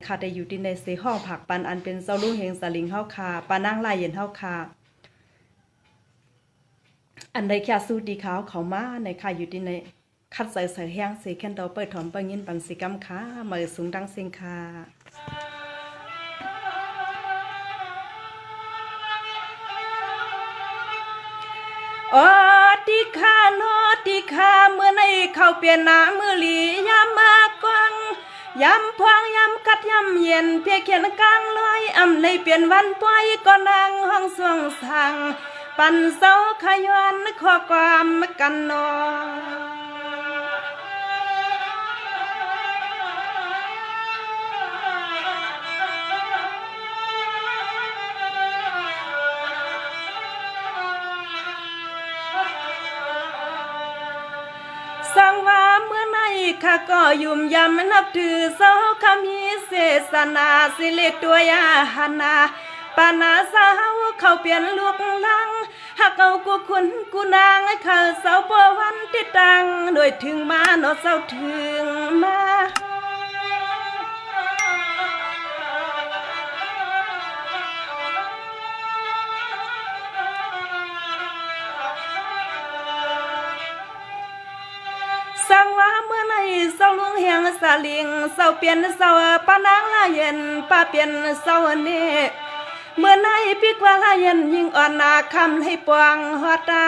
ค่ะแต่อยู่ที่ในเสห้องผักปันอันเป็นเจ้าลุงเฮงสลิงเฮาค่ะปานางลายเย็นเฮาค่ะอันใดแค่สู้ดีขาวเขามาในค่ะอยู่ที่ในคัดใส่แห้งเสแค่นเตาเปิดถอมเปิดยินปันสิกำค่ะมือสูงดังเสียงค่ะโอ้ติข้าโนติข้าเมื่อในเข้าเปลี่ยนหน้ามือหลียามมากวังยำพวงยำกัดยำเย็นเพียเขียนกลางลอยอำในเปลี่ยนวันปล่อยก็นางห้องสวงสั่งปันเสาขยวนข้อความกันนอสั่งว่าเมื่อในข้าก็ยุ่มยำนับถือเสาขมีเสสนาสิเลตัวยาหนาปานาสาวเขาเปลี่ยนลูกลังหากเอากูคุณกูนางข้าเสาปวันที่ตังโดยถึงมาเนาะเสาถึงมาสั่งว่าเมื่อในเสาลุงเฮียงสาลิงเสาเปลี่ยนเสาปานางลาเย็นป้าเปลี่ยนเสาเนเมื่อในปีกว่าลาเย็นยิ่งอ่อนนาคำให้ปวงหอตา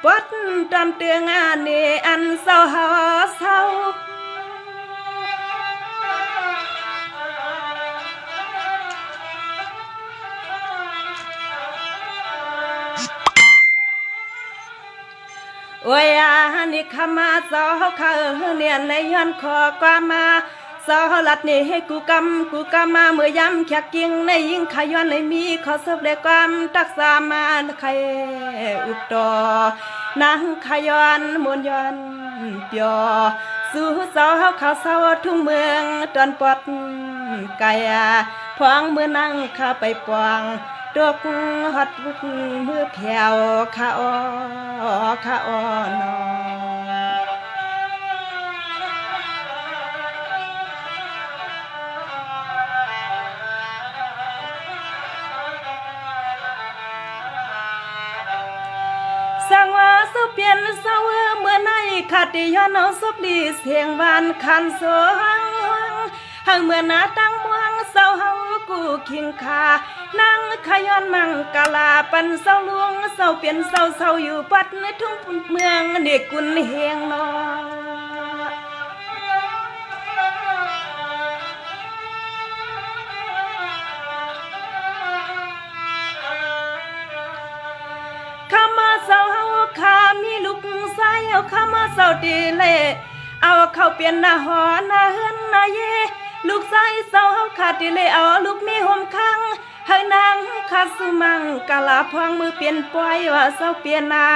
ปัดตามเตืองานเนอันเสาหาเสาโอ้ยนี่ขมาสอเขาเนียนในย้อนขอความมาสอลัดนี่ให้กูกำมาเมื่อยำแขกกิงในยิ่งขย้อนในมีขอสบได้ความตักษามาใครอุดต่อนางขย้อนมนย้อนเปียวสู่สอเขาเสาทุ่งเมืองตอนปอดไก่พองเมื่อนั่งข้าไปปวงดกหัดบุกมือแผ่วข้าอ้อนอสั่งว่าสุเปลี่ยนเสาเมื่อในขาดย้อนเอาสุบดีเสียงหวานคันสวงหังเมื่อนาตั้งมวงเสาเฮากูคิงคานางขย้อนมังกะลาปันเสาลวงเสาเปลี่ยนเสาอยู่ปัดในทุ่งเมืองเด็กกุนเฮงนอข้ามาเสาเฮาข้ามีลูกสายเอาข้ามาเสาดีเล่เอาเข้าเปลี่ยนหน้าหอหน้าเฮือนหน้าเยลูกสายเสาเฮาขาดดีเลยเอาลูกมีห่มข้างให้นางขาดสุมังกะลาพองมือเปลี่ยนปล่อยว่าเสาเปลี่ยนหน้า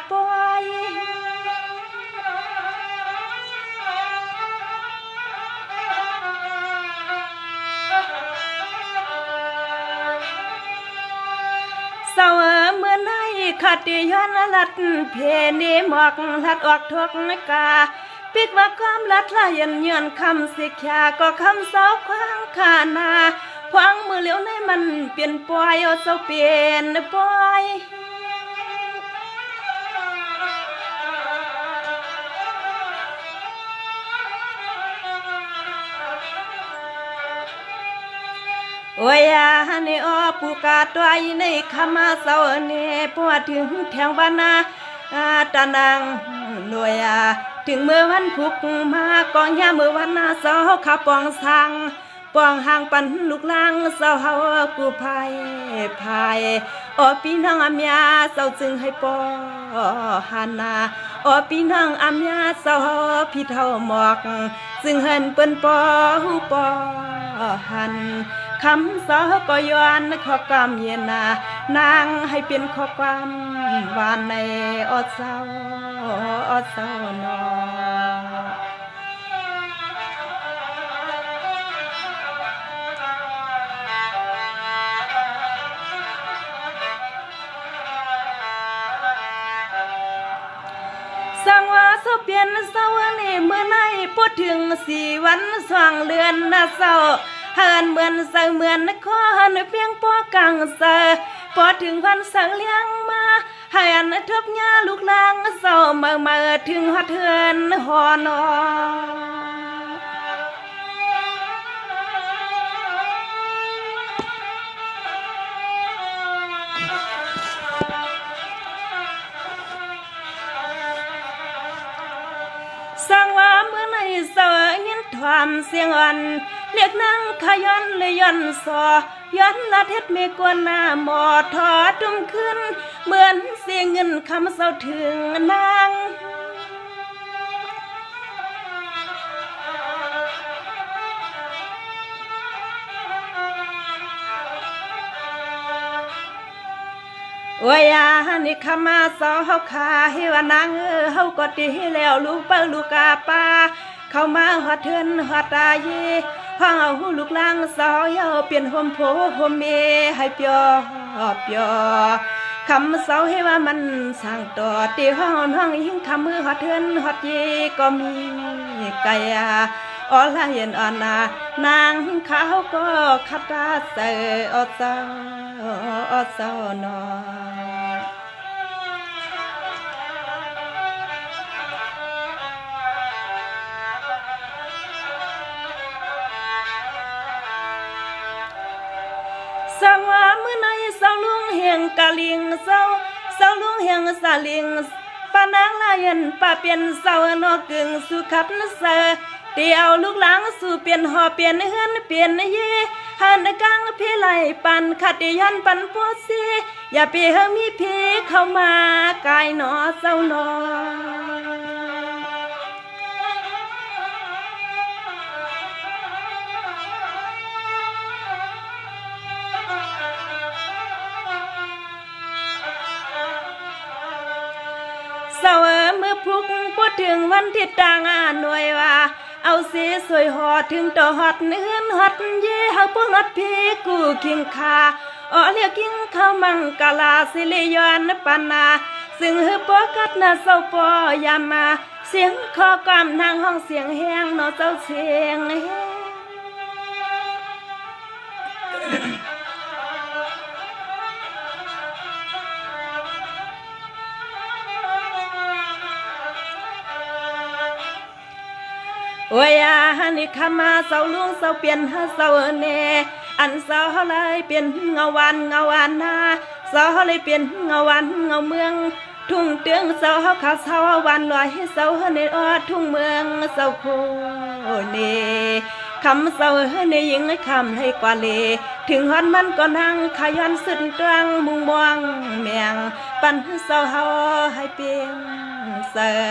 ปล่อยเสาเมื่อไหนขาดดีย้อนลัดเพนีหมอกลัดออกทุกกาปิกว่าความลัดลายันย้อนคำสิขยาก็คำเสาควางขานาพวางมือเหลียวในมันเปลี่ยนปล่อยเอาเสาเปลี่ยนปล่อยโอ้ยนี่อ้อปูกาตัวไอในขมาเสาเนี่ปวดถึงแทงวานาตานางหน่วยถึงเมื่อวันพุกมากองยาเมื่อวันนาเสาขาปองสังปองห่างปันลูกลางเสาเฮากูพายโอ้พี่น้องอำยาเสาจึงให้ปอหันนาโอ้พี่น้องอำยาเสาพี่เท่าหมอกซึ่งเฮินเปิ้นปอหูปอหันคำสอก็ย้อนข้อความเย็นนางให้เป็นข้อความหวานในอดเศร้านอสั่งว่าเสาเปลี่ยนเสาเนเมื่อในพูดถึง4 วันสว่างเรือนเสาเฮิน อนเสือเหมือนนครเพียงปอกังเสือพอถึงวันเสือเลี้ยงมาให้อันทบยาลูกลางเศร้าเมื่อถึงหัดเทือนหอนอสั่งว่าเมื่อในเสยยินถามเสียงอ่อนเรียกนางขย้อนเลยย้อนสอย้อนละเทศไม่กวนหน้าหมอทอดุมขึ้นเหมือนเสียงเงินคำเศร้าถึงนางโอ้ยนี่ขมาสอเฮาขาเฮวานางเฮาก็ดีแล้วลูกเปิ้ลลูกกาป้าเข้ามาหอดเทือนหอดตาเย่ห้องเอาลูกลางสาวเยาเปลี่ยนห่มโผห่มเมให้เปียคำเสาให้ว่ามันสั่งต่อตีห้องยิ่งคำมือหอดเทือนหอดเย่ก็มีไก่ออลาเย็นอ่อนนานางเขาก็ขัดตาเสออเศร้านอสังว่ามื้อในเศร้าลุงเฮียงกะลิงเศร้าลุงเฮียงสาลิงปานางลายันป้าเปลี่ยนเศร้านอกึ่งสุขับนเสเตียวลูกหลังสู่เปลี่ยนหอเปลี่ยนเฮือนเปลี่ยนเย่หันกังพี่ไหลปันขัดยันปันปวดซีอย่าไปเฮมีพี่เข้ามากายหนอเศร้าหนอเศร้าเมื่อพุกพูดถึงวันที่ต่างหน่วยว่าเอาสีสวยหอดถึงต่อหอดเนื้อหอดเย่เฮาพวกหอดพี่กูคิงคาเรียกกิงข้าวมังกลาสิเลยอนปานาซึ่งเฮปอกัดนาเศร้าปอยามาเสียงคอกามนางห้องเสียงแห้งนอเจ้าเสียงแห้งโอ้ยนี่ขมาเศร้าลุงเศร้าเปลี่ยนเศร้าเนอันเศร้าเลยเปลี่ยนเงาวันนาเศร้าเลยเปลี่ยนเงาวันเงาเมืองทุ่งเตืองเศร้าขาเศร้าวันลอยเศร้าเนทุ่งเมืองเศร้าโคเนคำเศร้าเนยิงคำให้กว่าเลถึงฮอนมันก็นั่งขย้อนสุดตรังมุงมองแมงปันเศร้าเฮาให้เปียงเสือ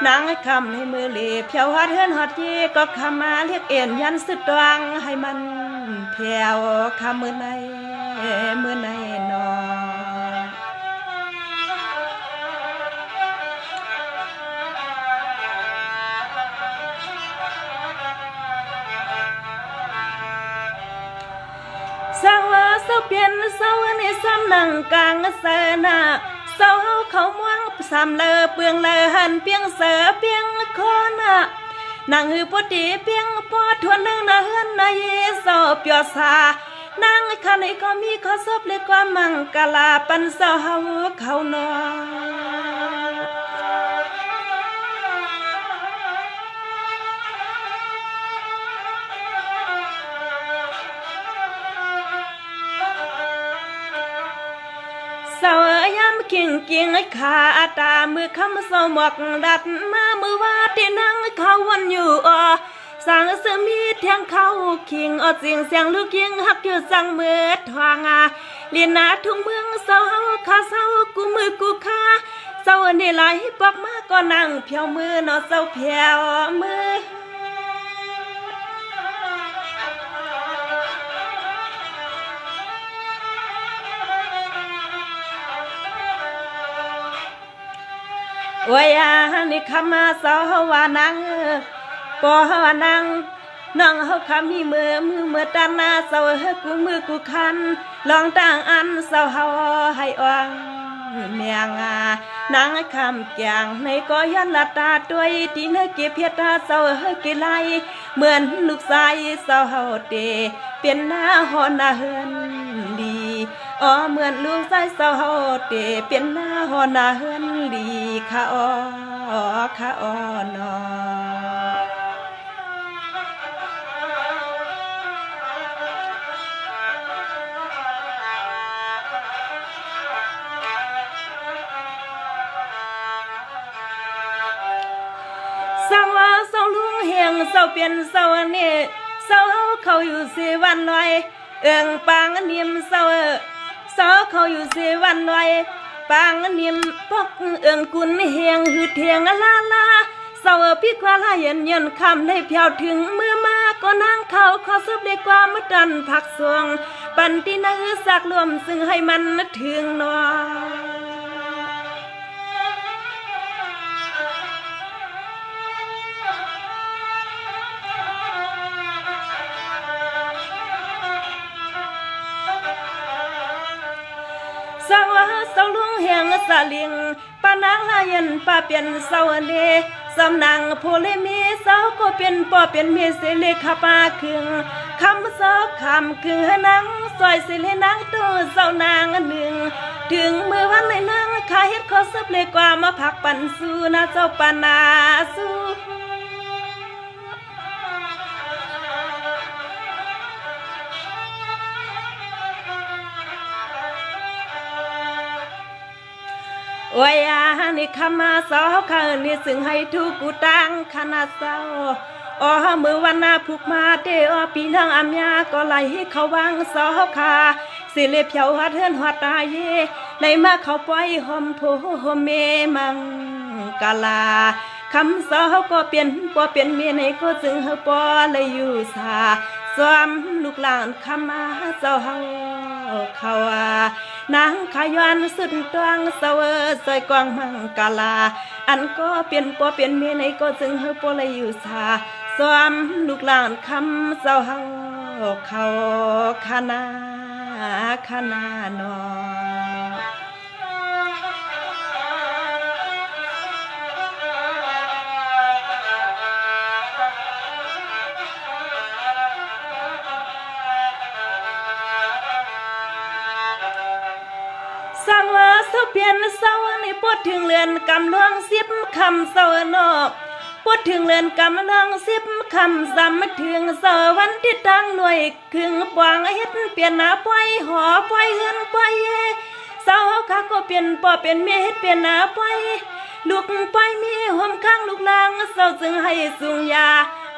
นางให้คำให้มือเลีเพียวฮอดเฮือนฮอดเย่ก็คำมาเรียกเอ็นยันสุดตรังให้มันเพียวคำมือในนอสร้างว่าเศร้าเปลี่ยนเศร้าในซ้ำหนังกลางเสนาเศร้าเฮาเขาม่วงสามเลอเปลืองเลอหันเปียงเสือเปียงคอนนางหือปตีเปียงปอทวนนึงนาเฮือนนาเยเศร้าเปียวสานางคันในก็มีข้อซบเลยความมังกลาปันเศร้าเฮาเขานอเศร้ายำกิ่งขาตามือคำเศร้าหมอกดัดมามือว่าที่นั่งเขาวันอยู่สั่งเสมีเทียงเขาขิงจริงเสียงลูกยิงหักอยู่สั่งเมื่อทวงเลียนนาทุ่งเมืองเศร้าขาเศร้ากูมือกูขาเศร้านี่ไหลปอกมาก็นั่งเพียวมือนอเศร้าเพียวมือ โอ้ยนี่ขมาสาววานังปอวานังน้องเขาคำมีมือตานาสาวกูมือกูคันลองตั้งอันสาวเฮาให้อ่อง เมียงานางคำแกงในก็ยันละตาด้วยที่เนเก็บเพียตาเศร้าเฮกไลเหมือนลูกชายเศร้าเตเป็นหน้าหอนาเฮินดีอ๋อเหมือนลูกชายเศร้าเตเป็นหน้าหอนาเฮินดีค่ะอ๋อค่ะอ๋อนอเศร้าเศร้าลุงเฮียงเศร้าเปลี่ยนเศร้าเนี่ยเศร้าเขาอยู่สิวันลอยเอิงปางเนียมเศร้าเขาอยู่สิวันลอยปางเนียมพกเอิงกุนเฮียงหืดเทียงลาเศร้าพี่ควาลาเย็นเย็นคำได้เพียวถึงเมื่อมาก็นั่งเขาขอซุบได้ความมดันผักสวงปันตินาสักรวมซึ่งให้มันถึงนอสาวสาวลุงเฮียงสาลิงปานางลายันป้าเปลี่ยนสาวเนสำนางโพเลมีสาวก็เป็นป่อเป็นเมเสเลขาปาคึงคำสาวคำคึงนางซอยสิเลนางตัวสาวนางหนึ่งถึงมือวันเลยนางขายเฮ็ดขอซับเลยกว่ามาพักปันสู้นะเจ้าปานาสู้โอ้ยนี่ขมาสาวข้านี่ซึ่งให้ทุกกูตังขนาดเศร้าอ๋อมือวันนาผูกมาเตอปีนางอำยาก็ไหลเขาวางสาวขาสิเลเพียวหัดเฮือนหัดตายเยในมาเขาปล่อยหอมโพหอมเมมังกาลาคำสาวก็เปลี่ยนปอเปลี่ยนเมียในก็จึงเฮปอเลยอยู่สาสวมลูกหลานขมาเจ้าเฮาเขานางขยันสุดตวงเสวซอยกวางมังกาลาอันก็เปลี่ยนปอเปลี่ยนเมียในก็จึงเฮปอเลยอยู่สาสวมลูกหลานคำเจ้าเฮาเขาขนานอสร้างว่าเสาเปลี่ยนเสาในปดถึงเรือนกำลังสิบคำเสานอกปดถึงเรือนกำลังสิบคำซ้ำถึงเสาวันที่ตั้งหน่วยครึ่งปวงเฮ็ดเปลี่ยนหน้าปล่อยหอปล่อยเฮือนปล่อยเสาข้าก็เปลี่ยนปอเป็นเมียเฮ็ดเปลี่ยนหน้าปล่อยลูกปล่อยมีห่มข้างลูกลางเสาจึงให้สุงยา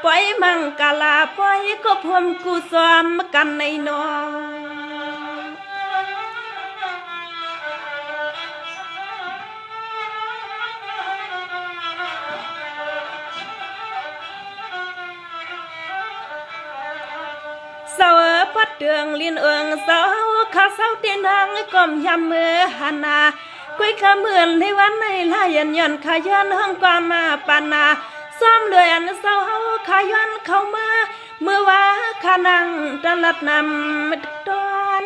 ปล่อยมังกาลาปล่อยก็พวมกูซ้อมกันในนอเสาพัดเดืองลินเอิงเสาข้าเสาเตียนางก้มยำมือหันนากุยขาเหมือนในวันในลายันยันขยันห้องความมาปานาซ้อมเลยอันเสาขยันเข้ามาเมื่อว่าขานังตลัดนำตอน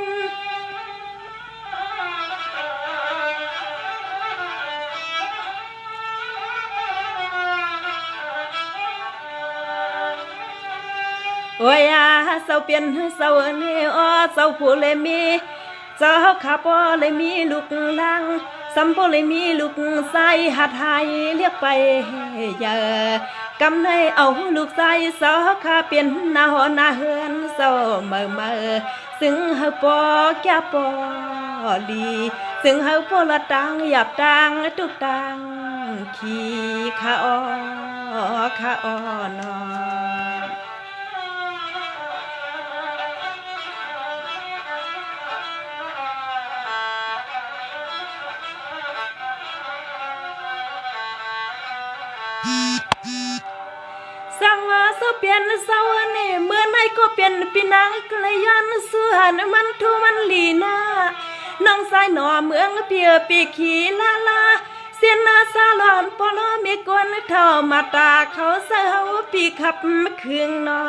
โอ้ยเศร้าเปลี่ยนเศร้าเนี่ยอ๋อเศร้าผู้เลยมีเจ้าขาปอเลยมีลูกลังสัมปเลยมีลูกใส่หัดหายเรียกไปอย่ากำในเอาลูกใส่เศร้าขาเปลี่ยนหน้าหอหน้าเฮือนเศร้าเมื่อซึ่งเฮาปอแก่ปอลีซึ่งเฮาปอละตังหยับตังทุกตังขี้ขาอ้อนอสั่งว่าเสาเปลี่ยนเสาเนี่ยเมื่อไหนก็เปลี่ยนปีนางกระยันสุหันมันทุมันลีนาน้องสายหนอเมืองเพียปีขี่ลาเสียนนาซาลอนปลอมีกวนเท่ามาตาเขาเสาปีขับมาคืนนอ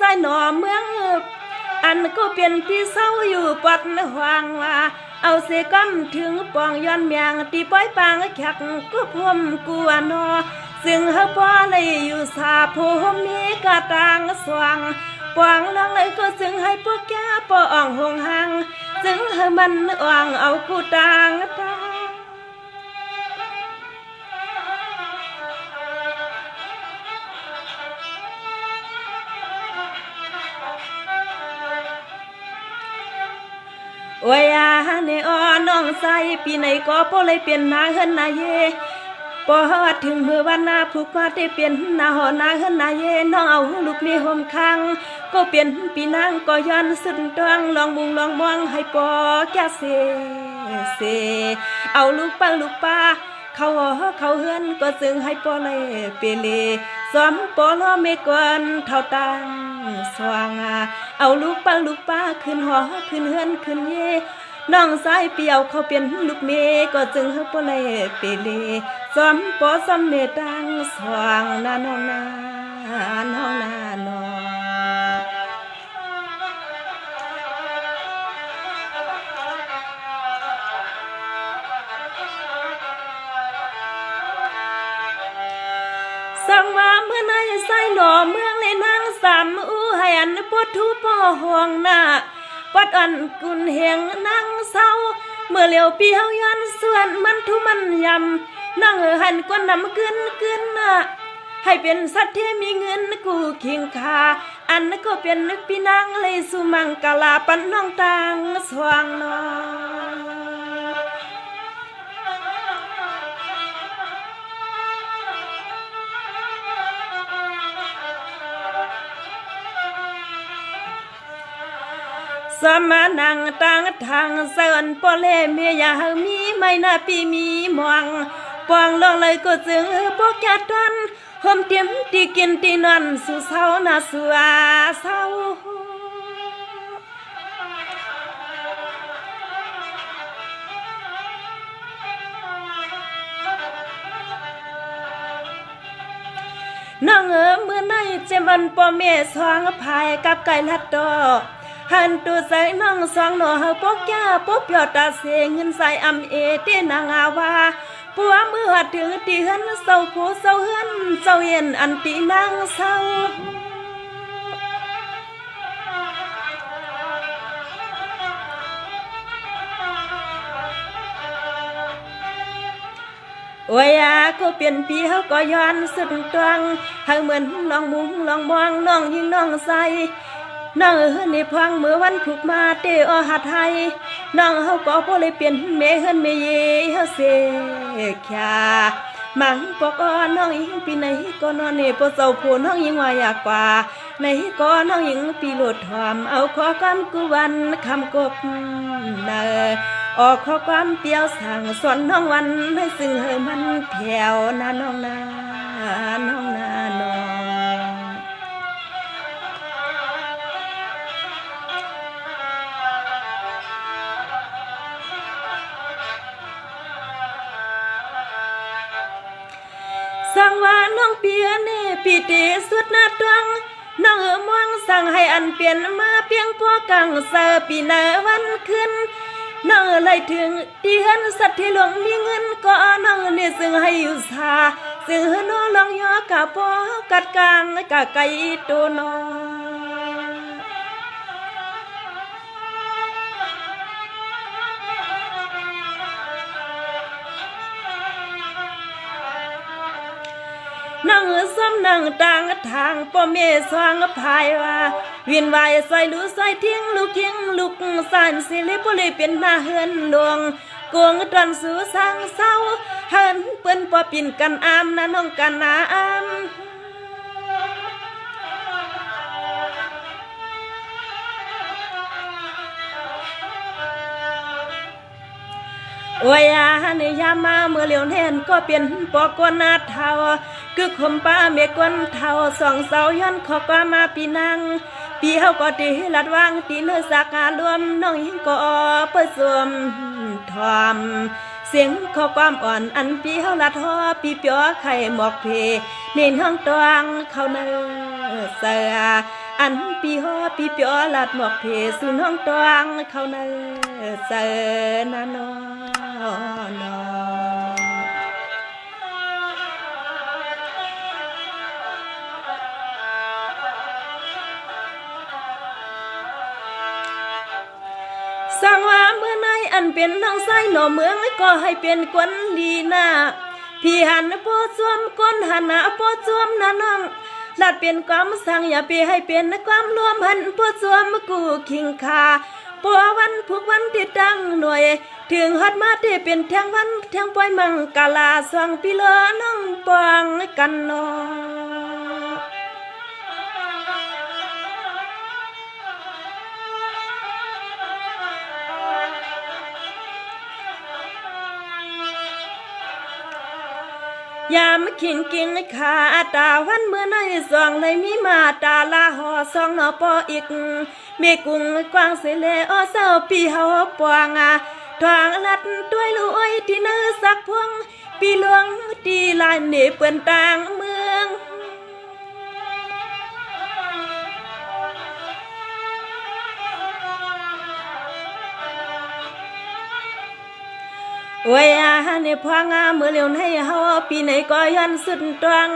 สายหน่อเมืองอันก็เป็นพี่เศร้าอยู่ปัดหวางว่าเอาเสก้อมถึงปองย้อนเมียงตีป้อยปางแขกก็พมกัวนอซึ่งเฮาบ่เลยอยู่สาโพมีกะตางสว่างปองลังเลยก็ซึ่งให้พวกแกปองหงหังซึ่งเฮามันอ่างเอากูตางตาโอ้ยเนอน้องใส่ปีไหนก็บ่เลยเปลี่ยนนาเฮินนาเยพอถึงมือวันนาผูกมาได้เปลี่ยนนาหอนาเฮินนาเยน้องเอาลูกมีห่มคังก็เปลี่ยนปีนางก็ย้อนสุดตวงลองมุงลองมองให้ปอแก่เสเอาลูกปังลูกป้าเขาเฮือนก็ซึ่งให้ปอเลยเปเลซ้อมปอล้อไม่ก่อนเท่าตังสว่างเอาลูกปังลูกป้าขึ้นหอขึ้นเฮือนขึ้นเยน้องสายเปียวเขาเป็นลูกเมก็จึงให้ปอเลยเปเลซ้อมปอซ้อมเมตังสว่างนาน้องนาน้องนาน้องสั่งว่าเมื่อในใส่หล่อเมืองเลยนางสามให้อันปวดทุปอห่วงหน้าปัดอันกุนเฮงนางเศร้าเมื่อเหลียวปีเฮาย้อนส่วนมันทุมันยำนางหันก้นนำขึ้นให้เป็นสัตว์ที่มีเงินกูเคียงคาอันก็เป็นปีนางเลยสุมังกลาปันน้องตางสว่างนอสมานังตังทางเสินปอเลเมียามีไม่น่าปีมีมองปองลงเลยก็จึงปอกแกตันหอมเตรียมตีกินตีนอนสู่เศร้านาสู่เศร้าน้องเมื่อในเจมันปอเมสองพายกับไก่ลัดดอหันตัวใส่น้องสองหน่อเฮาปกยาปกยอดตาเสงเงินใส่อำเอเตนางาวาปัวมือหัดถือตีเฮือนเศร้าผู้เศร้าเฮือนเศร้าเย็นอันตีนางเศร้าโอ้ยก็เปลี่ยนปีเฮาก็ย้อนสุดตวงให้เหมือนน้องมุงน้องมองน้องยิงน้องใส่น้องนี่พังเมื่อวันถูกมาเตอหัดไทยน้องเฮาก็บ่เลยเปลี่ยนเมเฮินเมเยเฮาเสแค่มังปอกน้องยิงปีไหนก็นอนนี่บ่เศร้าผู้น้องยิงว่าอยากกว่าไหนก็น้องยิงปีโลดถอมเอาขอกันกูวันคำกบออกข้อความเปียวสั่งสอนน้องวันให้ซึ่งให้มันแผ่วนาน้องนาน้องนาน้องสั่งว่าน้องเปียเน่ปีเตสุดนาตวงน้องมองสั่งให้อันเปลี่ยนมาเพียงพอกังเสปีหน้าวันขึ้นน้องเลยถึงที่เห็นสัตว์ที่หลงมีเงินก็น้องนี่ซึ่งให้อยู่สาซึ่งน้องลองยอกะพอกัดกลางกะไก่ตัวน้องนั่งซ้ำนั่งต่างทางป้อเมสว่างพายว่าวินวายใส่ลูใส่ทิ้งลูกทิ้งลูกสานสิลิปุลิเป็นหน้าเฮือนหลวงกวงตรันสู่สร้างเศร้าเฮินเปิ้นปอปิ่นกันอามนะน้องกันนาอามโอ้ยในยามมาเมื่อเหลียวแน่นก็เป็นปอกวนนาเทาคือคมป้าเมกวนเทาสองเสาย้อนขอก็มาปีนังปีเฮาก็ตีลัดวางตีเนื้อสาการวมน้องยิงก็เปิดสวมทอมเสียงข้อความอ่อนอันปีเฮาลัดฮอปีเปียวไข่หมอกเพเน้นห้องตวงเขาเนื้อเสือ อันปีฮอปีเปียวลาดหมอกเพสุน้องตวงเขาเนอเสนานอนอสั่งว่าเมื่อในอันเป็นน้องไส้หน่อเมืองก็ให้เป็นกวนลีนาพี่หันโพสวมก้นหันหน้าโพสวมนาน้องลาดเป็นความสั่งอย่าไปให้เป็นความรวมหันโพสวมกูคิงคาปัววันผูกวันที่ตั้งหน่วยถึงฮอดมาที่เป็นแทงวันแทงปล่อยมังกาลาสว่างพี่เลอน้องปองกันนอยามขิงกิงขาตาวันเมื่อในสองเลยมีมาตาลาหอสองนอปออีกเมกุงกวางเสเลอเศร้าปีเฮาปวงทางลัดด้วยลุยที่เนื้อสักพวงปีหลวงตีลายเนเปิ่นต่างเมืองโอ้ยในพวงเมื่อเร็วให้เฮาปีไหนก็ย้อนสุดตวง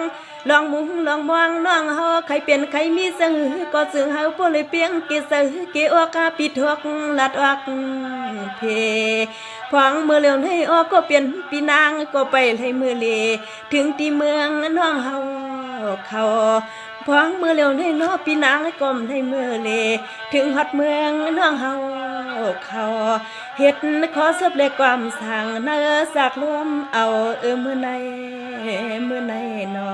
ลองมุงลองมองน้องเฮาใครเปลี่ยนใครมีซึ่งก็ซึ่งเฮาบ่เลยเปียงเกษเกออกปิดทอกลัดออกเพพวงเมื่อเร็วให้ออกก็เปลี่ยนปีนางก็ไปให้มือเลถึงที่เมืองน้องเฮาเขาพวงเมื่อเร็วให้น้อปีนางก้มให้มือเลถึงฮอดเมืองน้องเฮาเขาเฮ็ดขอสบเลยความสั่งเนื้อสักรวมเอามื้อในนอ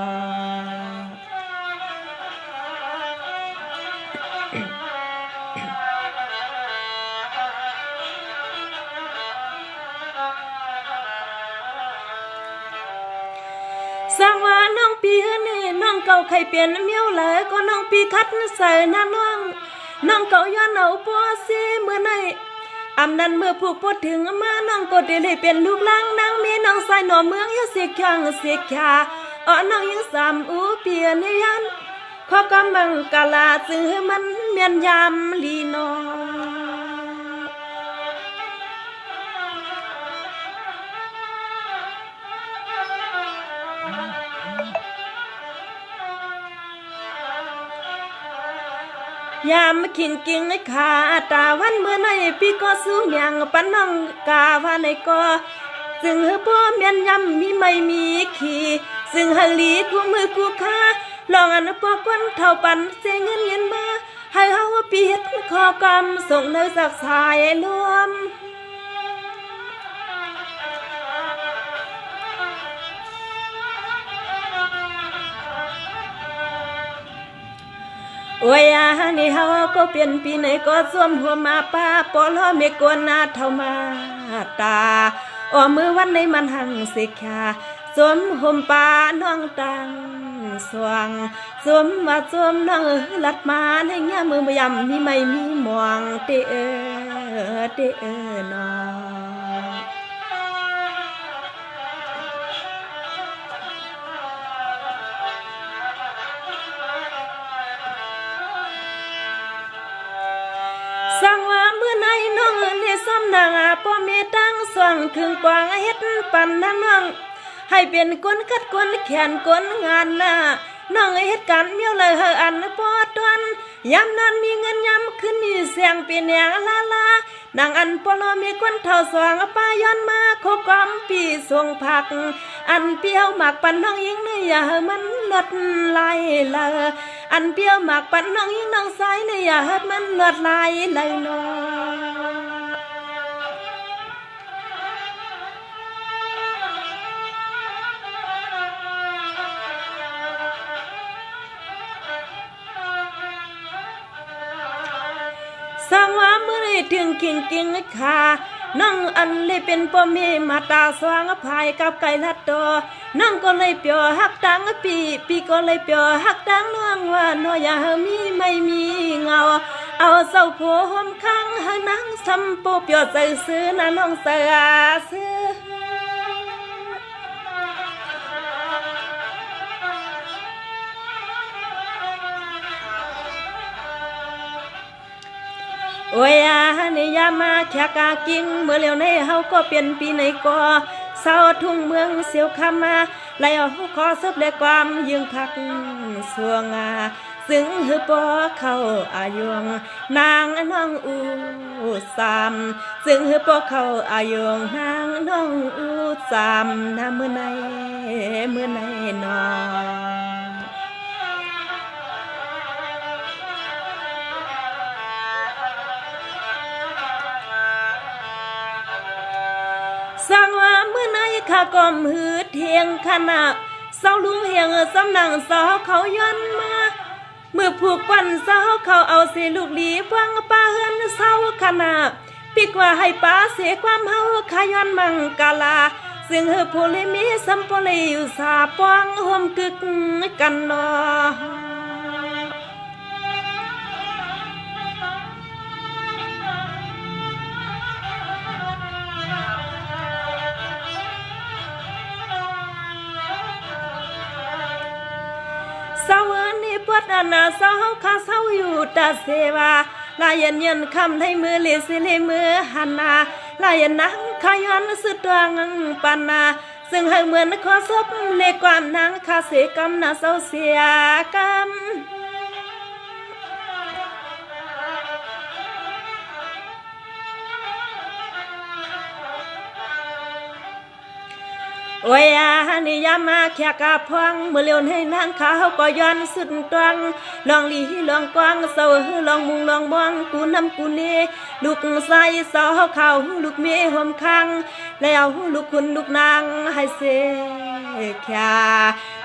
สั่งว่าน้องปีนี่น้องเก่าใครเปลี่ยนเมียวเลยก็น้องปีคัดใส่หน้าน้องเก่าย้อนเอาปัวซีมื้อในอำนั้นเมื่อผูกพดถึงมาน้องก็ได้เลยเป็นลูกหลางนางมีน้องสายหน่อเมืองอยู่เสียข้างเสียขาน้องยังสามเปียนยันขอกำบังกาลาซื้อมันเมียนยามลีนอยามขิงกิงขาตาวันเมื่อในปีก็สู้เมียงปันน้องกาว่าในก็ซึ่งพ่อเมียนยำมีไม่มีขี่ซึ่งหลีคู่มือคู่ขาลองอันปอกวนเท่าปันเสียเงินมาให้เฮาปีเฮ็ดขอกรรมส่งเนยสักสายรวมโอ้ยนี่เฮาก็เปลี่ยนปีไหนก็สวมหัวมาป้าปอล้อเมกวนนาเท่ามาตามือวันในมันหังสิกาสวมห่มป้าน้องตังสว่างสวมว่าสวมน้องลัดมาในเงี้ยมือยำมีไม่มีมองเตนอสั่งว่าเมื่อในน้องเนี่ยซ้ำนางพ่อเมตั้งส่องถึงกวางเฮ็ดปันน้องให้เป็นคนคัดคนแขนคนงานน้องเฮ็ดการเมียวเลยอันปอตอนยามนั้นมีเงินยามขึ้นมีเสียงเป็นแนงลานางอันปอลมีคนเท่าสว่างป้าย้อนมาโคกอมปีทรงผักอันเปียวหมักปันน้องยิงเนื้อมันลดลายอันเปียวหมักปันน้องยิงน้องสายเนื้อมันลดลายนอสั่งว่าเมื่อไรถึงกิงขาน้องอันเลยเป็นพ่อแม่มาตาสว่างพายกับไก่ลัดโตน้องก็เลยเปียวหักตังปีก็เลยเปียวหักตังน้องว่าน้อยอย่ามีไม่มีเงาเอาเศร้าโผหอมข้างให้นางซ้ำโปเปียวใจซื้อนะน้องเสือซื้อ โ โอ้ยนิยามาแค่กากิ้งเมื่อเร็วในเฮาก็เปลี่ยนปีในก่อเศร้าทุ่งเมืองเสียวคำมาไล่เอาขอซบและความยืงคักสวงซึ่งหือปอเข้าอายุงนางน้องอูสามซึ่งหือปอเข้าอายุงนางน้องอูสามน้ำเมื่อไหนนอสั่งว่าเมื่อไหนข้าก็มือเทียงขณะเศร้าลุงเฮียงสำนังสาวเขาย้อนมาเมื่อผูกปั้นสาวเขาเอาเสลูกหลีฟังป้าเฮือนเศร้าขณะปีกว่าให้ป้าเสียความเฮาขย้อนมังกาลาซึ่งเฮอโพเลมีสัมโพเลอยู่สาปองห่มกึกกันนอเศร้านี่ปวดอนาเศร้าข้าเศร้าอยู่ตาเสวาลายเย็นคำให้มือเลสิเลมือหันนาลายนังขยันสุดดวงปันนาซึ่งให้เหมือนขอซบในความนางคาเสกำนาเศร้าเสียกำโอ้ยนิยามาแค่กาพองเมื่อเลี้ยวให้นางขาวก็ย้อนสุดตวงลองลีลองกวางเศร้าลองมุงลองมองกูนำกูเนลูกใส่เศร้าเขาลูกเมย์ห่มคังแล้วลูกคุณลูกนางให้เสแค่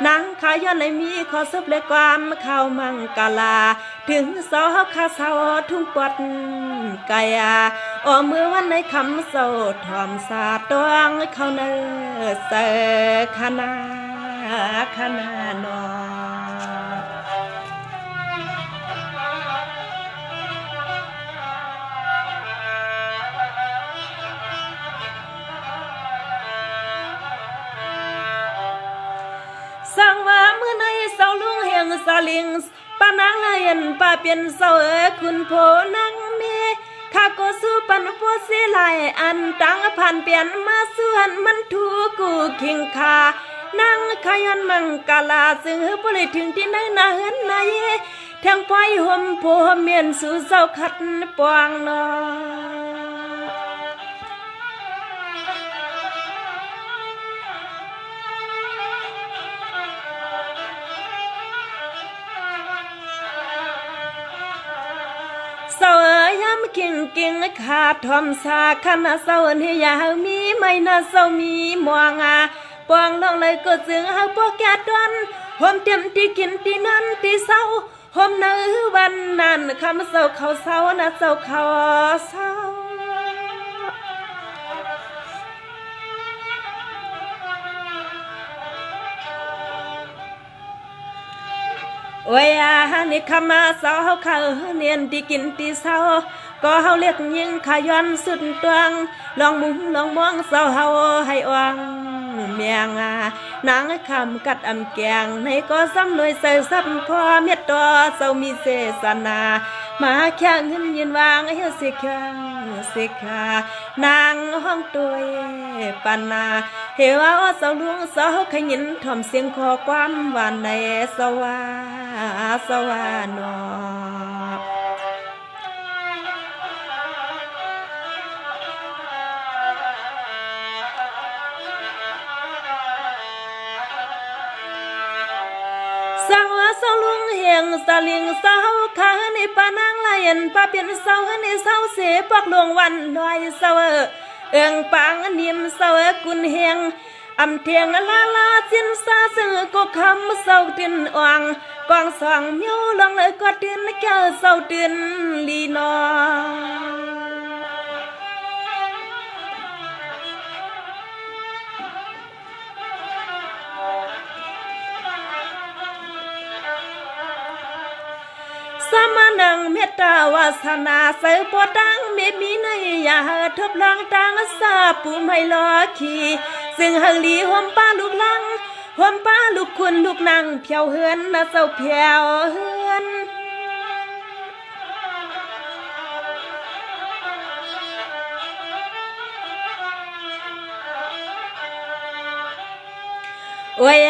นางขาวย้อนในมีขอซบและความเข้ามังกาลาถึงเศร้าข้าเศร้าทุ่งปวดกายออกเมื่อวันในคำเศร้าทอมสาตวงเขาเนเสขนาโนสั่งว่าเมื่อในเศร้าลุงเฮียงสาลิงป้านางละเย็นป้าเปลี่ยนเศร้าคุณโพนางเมข้าก็สู้ปันโพเสลายอันตั้งผ่านเปลี่ยนมาส่วนมันถูกกูคิงคานางขยันมังกาลาซึ่งบ่ได้ถึงที่ไหนนาเฮือนนายแทงไฟห่มโพเมียนสู่เศร้าขัดปวงนอเศร้ายำกิ่งขาดทอมสาขณะเศร้านี่ยาวมีไม่น่าเศร้ามีมวงปองลงเลยก็จึงหักพวกแกดวนหอมเต็มที่กินที่นั้นที่เศร้าหอมนื้อวันนั้นคำเศร้าเขาเศร้านะเศร้าเขาเศร้าโอ้ยนี่คำมาเศร้าเขาเนียนที่กินที่เศร้าก็เฮาเรียกยิงขย้อนสุดตวงลองมุงลองมองเศร้าเฮาให้อ่างเมียงนางคำกัดอำแกงในก็ซ้ำหน่วยใส่ซ้ำพอเม็ดตัวเศร้ามีเสสนามาแข่งเงินยืนวางให้สิแข่งสิขานางห้องตัวปันนาเฮว่าเศร้าลุงเศร้าขยินถ่อมเสียงขอความหวานในสวานอสั่งว่าเศร้าลุงเฮียงสลิงเศร้าขาในปานางลายันป้าเปลี่ยนเศร้าในเศร้าเสปอกลวงวันลอยเศร้าเอิงปังนิ่มเศร้ากุนเฮียงอำเทียงลาสินซาซึ่งก็คำเศร้าตินอ่างกองสองมิวลองเลยก็ตินแก้วเศร้าตินลีนอ สมานังเมตตาวาสนาเสยปวดังเมมีในยาทบลองตังสาปูไม่ลอขีซึ่งหังลีหอมป้าลูกลังหอมป้าลูกคุณลูกนางเพียวเฮือนนะเจ้าเพียวเฮือน โอ้ย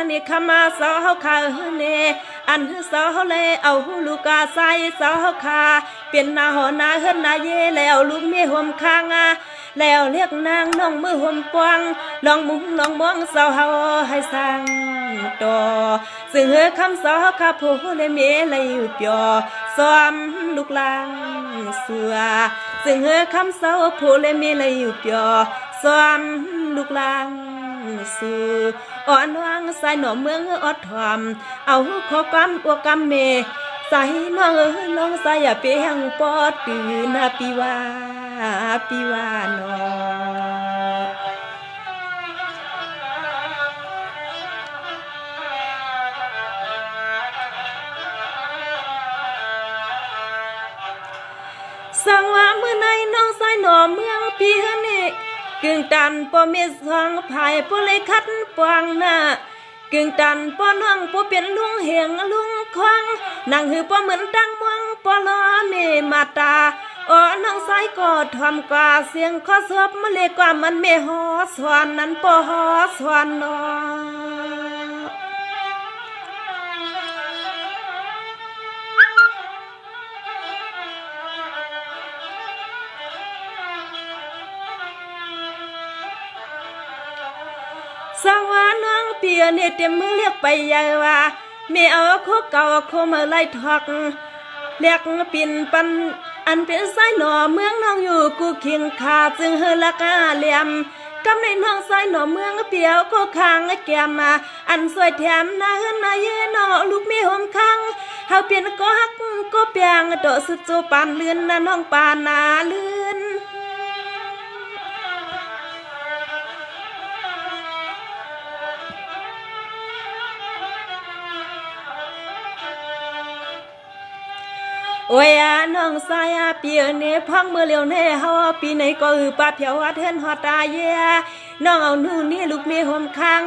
นี่ขมาสาวขาเนอันสาวเลยเอาลูกกาใส่สาวขาเป็นนาหอนาเฮินนาเยแล้วลูกมีห่มข้างแล้วเรียกนางน้องมือห่มปวงลองมุงลองมองสาวเฮาให้สั่งต่อซึ่งเฮอคำสาวขาผู้เลยเมเลยอยู่เปียซ้อมลูกลางเสือซึ่งเฮอคำสาวผู้เลยเมเลยอยู่เปียซ้อมลูกลางสู่อ่อนวางสายหน่อเมืองอดถอมเอาขอกำอวกำเมใส่น้องน้องใส่อย่าเปียงปอดตื่นปีว่าน้อสังว่าเมื่อในน้องใส่หน่อเมืองปีนี่กึ่งตันปอเมสองภายปอเลยคัดปวงหน้ากึ่งตันปอน้องปอเป็นลุงเหียงลุงควังนั่งหือปอเหมือนตั้งมวงปอล้อเมมาตาอ๋อน้องใส่ก็ทำกว่าเสียงข้อสอบมาเลยกว่ามันไม่หอสวนนั้นปอหอสวนนอสังว่าน้องเปียเนี่ยเต็มมือเรียกไปยายว่าไม่เอาโคเก่าโคมาไล่ทอกเรียกปิ่นปันอันเป็นสายหน่อเมืองน้องอยู่กูเคียงขาจึงเฮละกาเหลี่ยมกำในน้องสายหน่อเมืองเปียวก็ค้างแก้มมาอันสวยแถมนาเฮือนนาเยนอลูกมีหอมค้างเฮาเปลี่ยนก็ฮักก็เปียงโตสุดโจปานเลือนนะน้องปานนาเลือนโอ้ยน้องสายปีเนพังเมื่อเร็วเนเฮาปีไหนก็ปาเพียววัดเฮินฮอตาเยน้องเอาหนูนี่ลูกมีหอมค้าง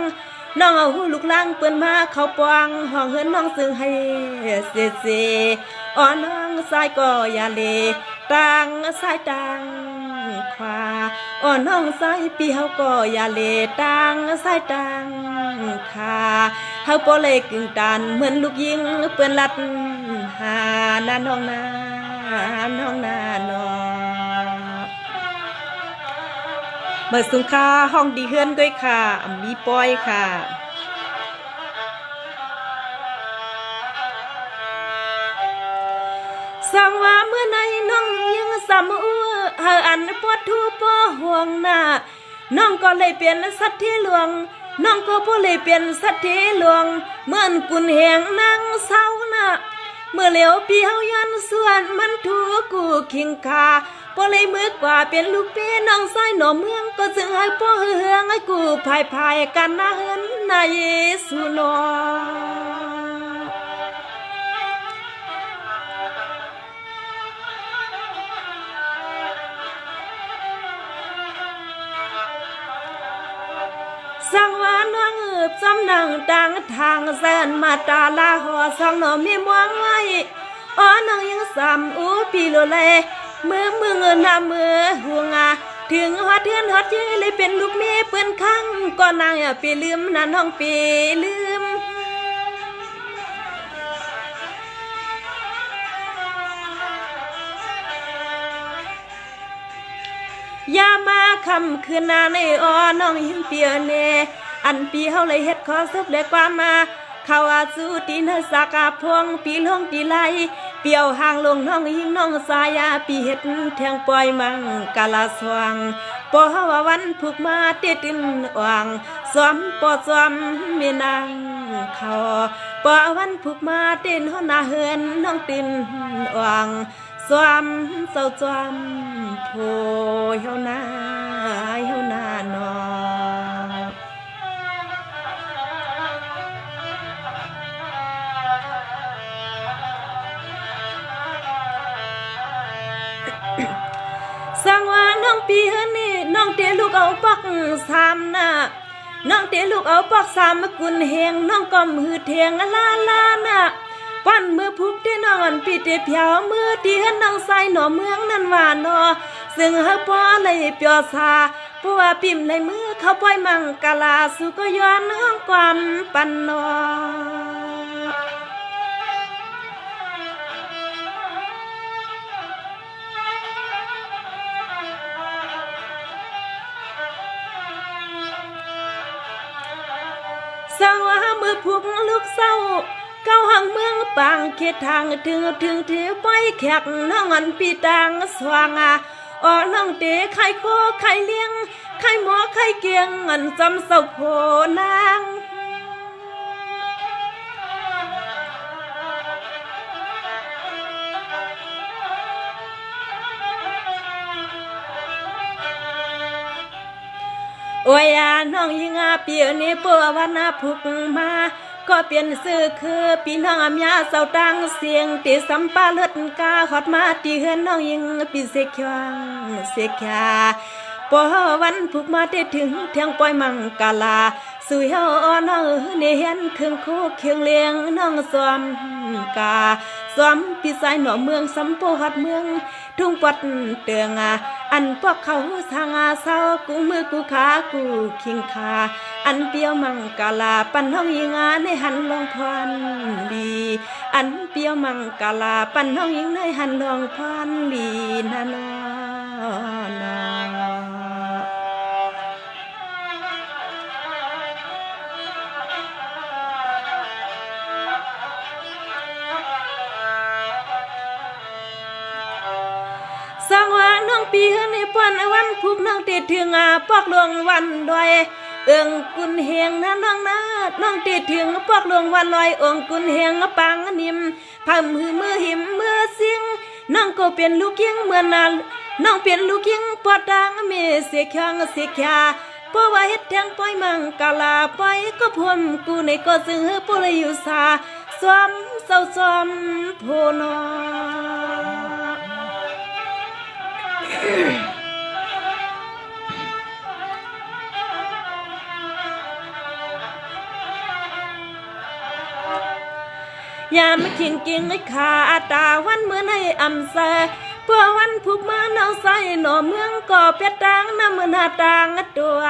น้องเอาหูลูกล่างเปิ้นมาเข้าปวงห้องเฮินน้องซึ่งให้เสอ่อนน้องสายก็อย่าเลต่างสายต่างขวาอ่อนน้องสายปีเฮาก็อย่าเลต่างสายต่างขาเฮาบ่เลยกึ่งตันเหมือนลูกยิงเปิ้นลัดหานาน้องนาน้องนาน้องเมื่อสุงค่าห้องดีเฮือนด้วยค่ะมีปอยค่ะสังว่าเมื่อในน้องยังสำอูเฮออันปวดทูปอห่วงหน้าน้องก็เลยเปลี่ยนสัตว์ที่หลวงน้องก็บ่เลยเปลี่ยนสัตว์ที่หลวงเหมือนกุนแหงนางเศร้าน่ะเมื่อเหลียวปีเฮายันส่วนมันถูกกูคิงคาบ่เลยมือกว่าเป็นลูกเป้น้องสายหน่อเมืองก็จึงให้พ่อเฮืองให้กูพายกันนะเฮินนาเยซูนอสังวาน้องจำนังต่างทางแสนมาตาลาหอสองหน่อมีมวงไว้อ๋อน้องยังสำอูปีโลเลมือหน้ามือห่วงถึงฮอดเทือนฮอดเยเลยเป็นลูกเมียเปื้อนข้างก็นางปีลืมนะน้องปีลืมยามาคำคืนนาในอ้อน้องยิงเปียเนอันปีเฮาเลยเฮ็ดขอสุบได้ความมาเขาอาสู่ตีนสากาพงปีลงตีไลเปียวห่างลงน้องยิงน้องสายาปีเฮ็ดแทงปล่อยมังกาลาสว่างปอเฮาวันผูกมาเตตินอ่างซ้อมปอซ้อมเมนางเขาปอวันผูกมาเต้นเฮาหน้าเฮือนน้องตินอ่างซ้อมเศร้าซ้อมโพเฮาหน้านอสังว่าน้องปีเฮนี่น้องเตลูกเอาปักสามน่ะน้องเตลูกเอาปักสามมากุนเฮงน้องก็มือเทียงลาน่ะปั้นมือพุกที่น้องอันปีเตเพียวมือที่เฮน้องใส่หน่อเมืองนั่นว่าหนอซึ่งเฮาป้อเลยเปียวซา ปัวปิ่มในมือเขาปล่อยมังกาลาสุก็ย้อนห้องความปันนอสาวมือผูกลูกเศร้าเก้าหังเมืองปางเขตทางถึงเทปอยแขกน้องอันปีตางสว่างอ๋อน้องเตะไข่โคไข่เลี้ยงไข่หมอไข่เกียงอันจำเศร้าโพนางโอ้ยน้องยิงเปียนี่ปัววันผูกมาก็เปลี่ยนซื้อคือพี่น้องอำยาเศร้าตังเสียงตีสัมปาเลือดกาหอดมาตีเฮือนน้องยิงปีเสกยงเสกยาปอวันผูกมาได้ถึงเทียงปล่อยมังกาลาสุยเฮาน้องเนเห็นเครื่องโคเคียงเลียงน้องซ้อมกาซ้อมพี่สายหน่อเมืองสัมโปหัดเมืองทุ่งปัดเตืองอันพวกเขาทางเศร้ากูมือกูขากูคิงขาอันเปียวมังกาลาปันห้องยิงในหันลองพรลีอันเปียวมังกาลาปันห้องยิงในหันลองพรลีนานาสางว่าน้องปีในป้อนวันผูกน้องติดถึงปอกหลวงวันดอยเอิงกุนเฮงนะน้องนะน้องติดถึงปอกหลวงวันลอยองกุนเฮงปังนิ่มพามือหิมมือเสียงน้องก็เป็นลูกยิงเมื่อนานน้องเป็นลูกยิงปอดดังเมเสียเสียขยาเพราะว่าเฮ็ดแทงปล่อยมังกาลาปล่อยก็พวมกูในก็ซึ่งปุริยุสาซ้อมเศร้าซ้อมโพนอยามขิงกิ่งไอ้ขาตาวันเหมือนให้อำเสเพื่อวันผูกมาน้องใส่หน่อเมืองก่อเป็ดตังน้ำมือหน้าต่างตัว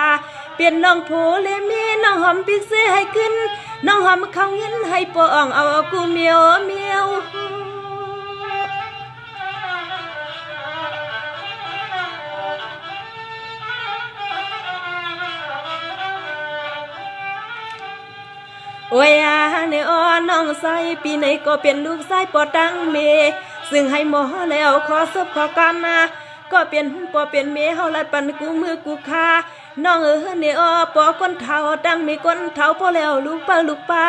เปลี่ยนน้องโผเลมีน้องหอมพิเศษให้ขึ้นน้องหอมเขาเงินให้ปองเอากูเมียวโอ้ยเนี่ยน้องใส่ปีไหนก็เป็นลูกใส่ปอตังเมซึ่งให้หมอแล้วขอซบขอกันก็เป็นปอเป็นเมเฮาลัดปันกูมือกูคาน้องเนี่ยปอก้นเท้าตั้งมีก้นเท้าพอแล้วลูกป้า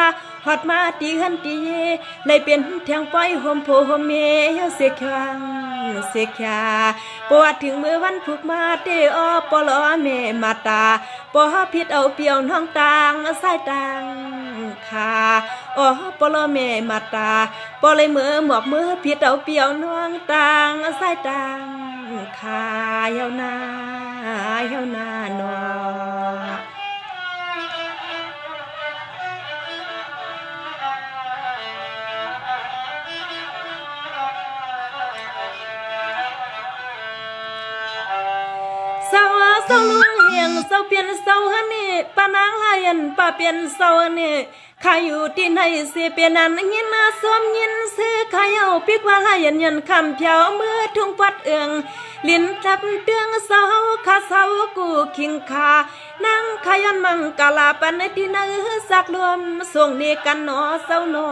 หอดมาตีหันตีเยเลยเป็นแทงปล่อยโฮมโพโฮมเมเฮาเสียขปวดถึงมือวันผูกมาเตปอลอเมมาตาปอพิษเอาเปียวน้องต่างสายต่างขาปอลอเมมาตาปอเลยมือหมอกมือพิษเอาเปียวน้องต่างสายต่างขาเฮานาเนาะเศร้าลุงเฮียงเศร้าเปลี่ยนเศร้าฮันนี่ปานางลายันป้าเปลี่ยนเศร้านี่ข้าอยู่ที่ไหนเสียเปลี่ยนนั้นยินมาสวมยินซื้อข้าเอาปิกว่าลายันคำเพียวเมื่อทุ่งปัดเอืองลิ้นทับเตืองเศร้าข้าเศร้ากูคิงขานั่งขยันมังกาลาปันในที่ไหนสักรวมส่งเนกันหนอเศร้าหนอ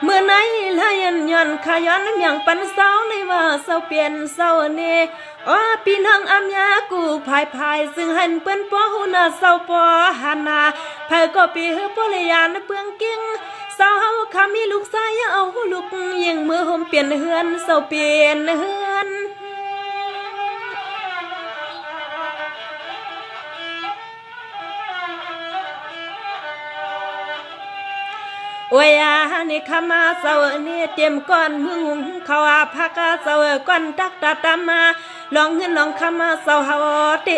เมื่อไหนลายันย้อนขยันอย่างปันเศร้าในว่าเศร้าเปลี่ยนเศร้าเนพี่น้องอำยากูพายซึ่งหันเปิ้นปอหูนาเศร้าปอหานาไผก็ปีเฮปอเลยยานเปืองกิ้งเศร้าเฮาข้ามีลูกชายเอาลูกยิงมือห่มเปลี่ยนเฮือนเศร้าเปลี่ยนเฮือนโอ้ยนี่ข้ามาเศร้านี่เตรียมก้อนมึงเขาพักเศร้าก้อนตักตาตามมาลองเงินลองข้ามาเศร้าเฮาติ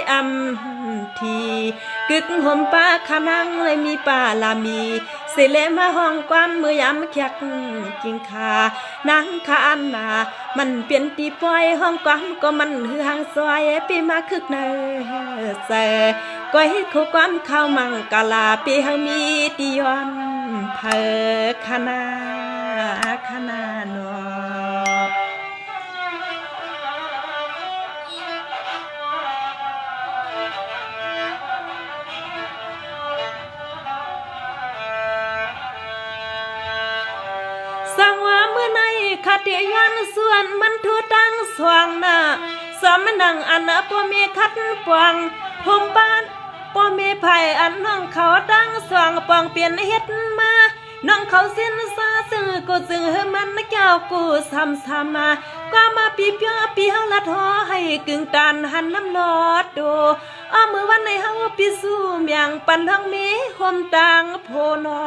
ทีกึกห่มป้าขนังเลยมีป้าลามีสิเลมาห้องความมือยามแขกกิงคานางคาอันนามันเปลี่ยนตีปล่อยห้องความก็มันหือหางซอยปีมาคึกเนอเสก็ให้คู่ความเข้ามังกะลาปีหังมีติยอนเพอคณาเนาะสังว่าเมื่อในคติยันส่วนมันทูตั้งสว่างหน้าสอมนังอันนะพ่อเมคัดปวงพมบ้านพ่อเมไผ่อันน้องเขาตั้งสว่างปองเปลี่ยนเฮ็ดมาน้องเขาเส้นซาซึ่งก็ซึ่งเฮมันเจ้ากูซ้ำมาก็มาปีเปียปีเฮาละท้อให้กึ่งตันหันน้ำลอดโดอ้อมือวันในเฮาปีสู้เมียงปันทั้งมีหมต่างโพนอ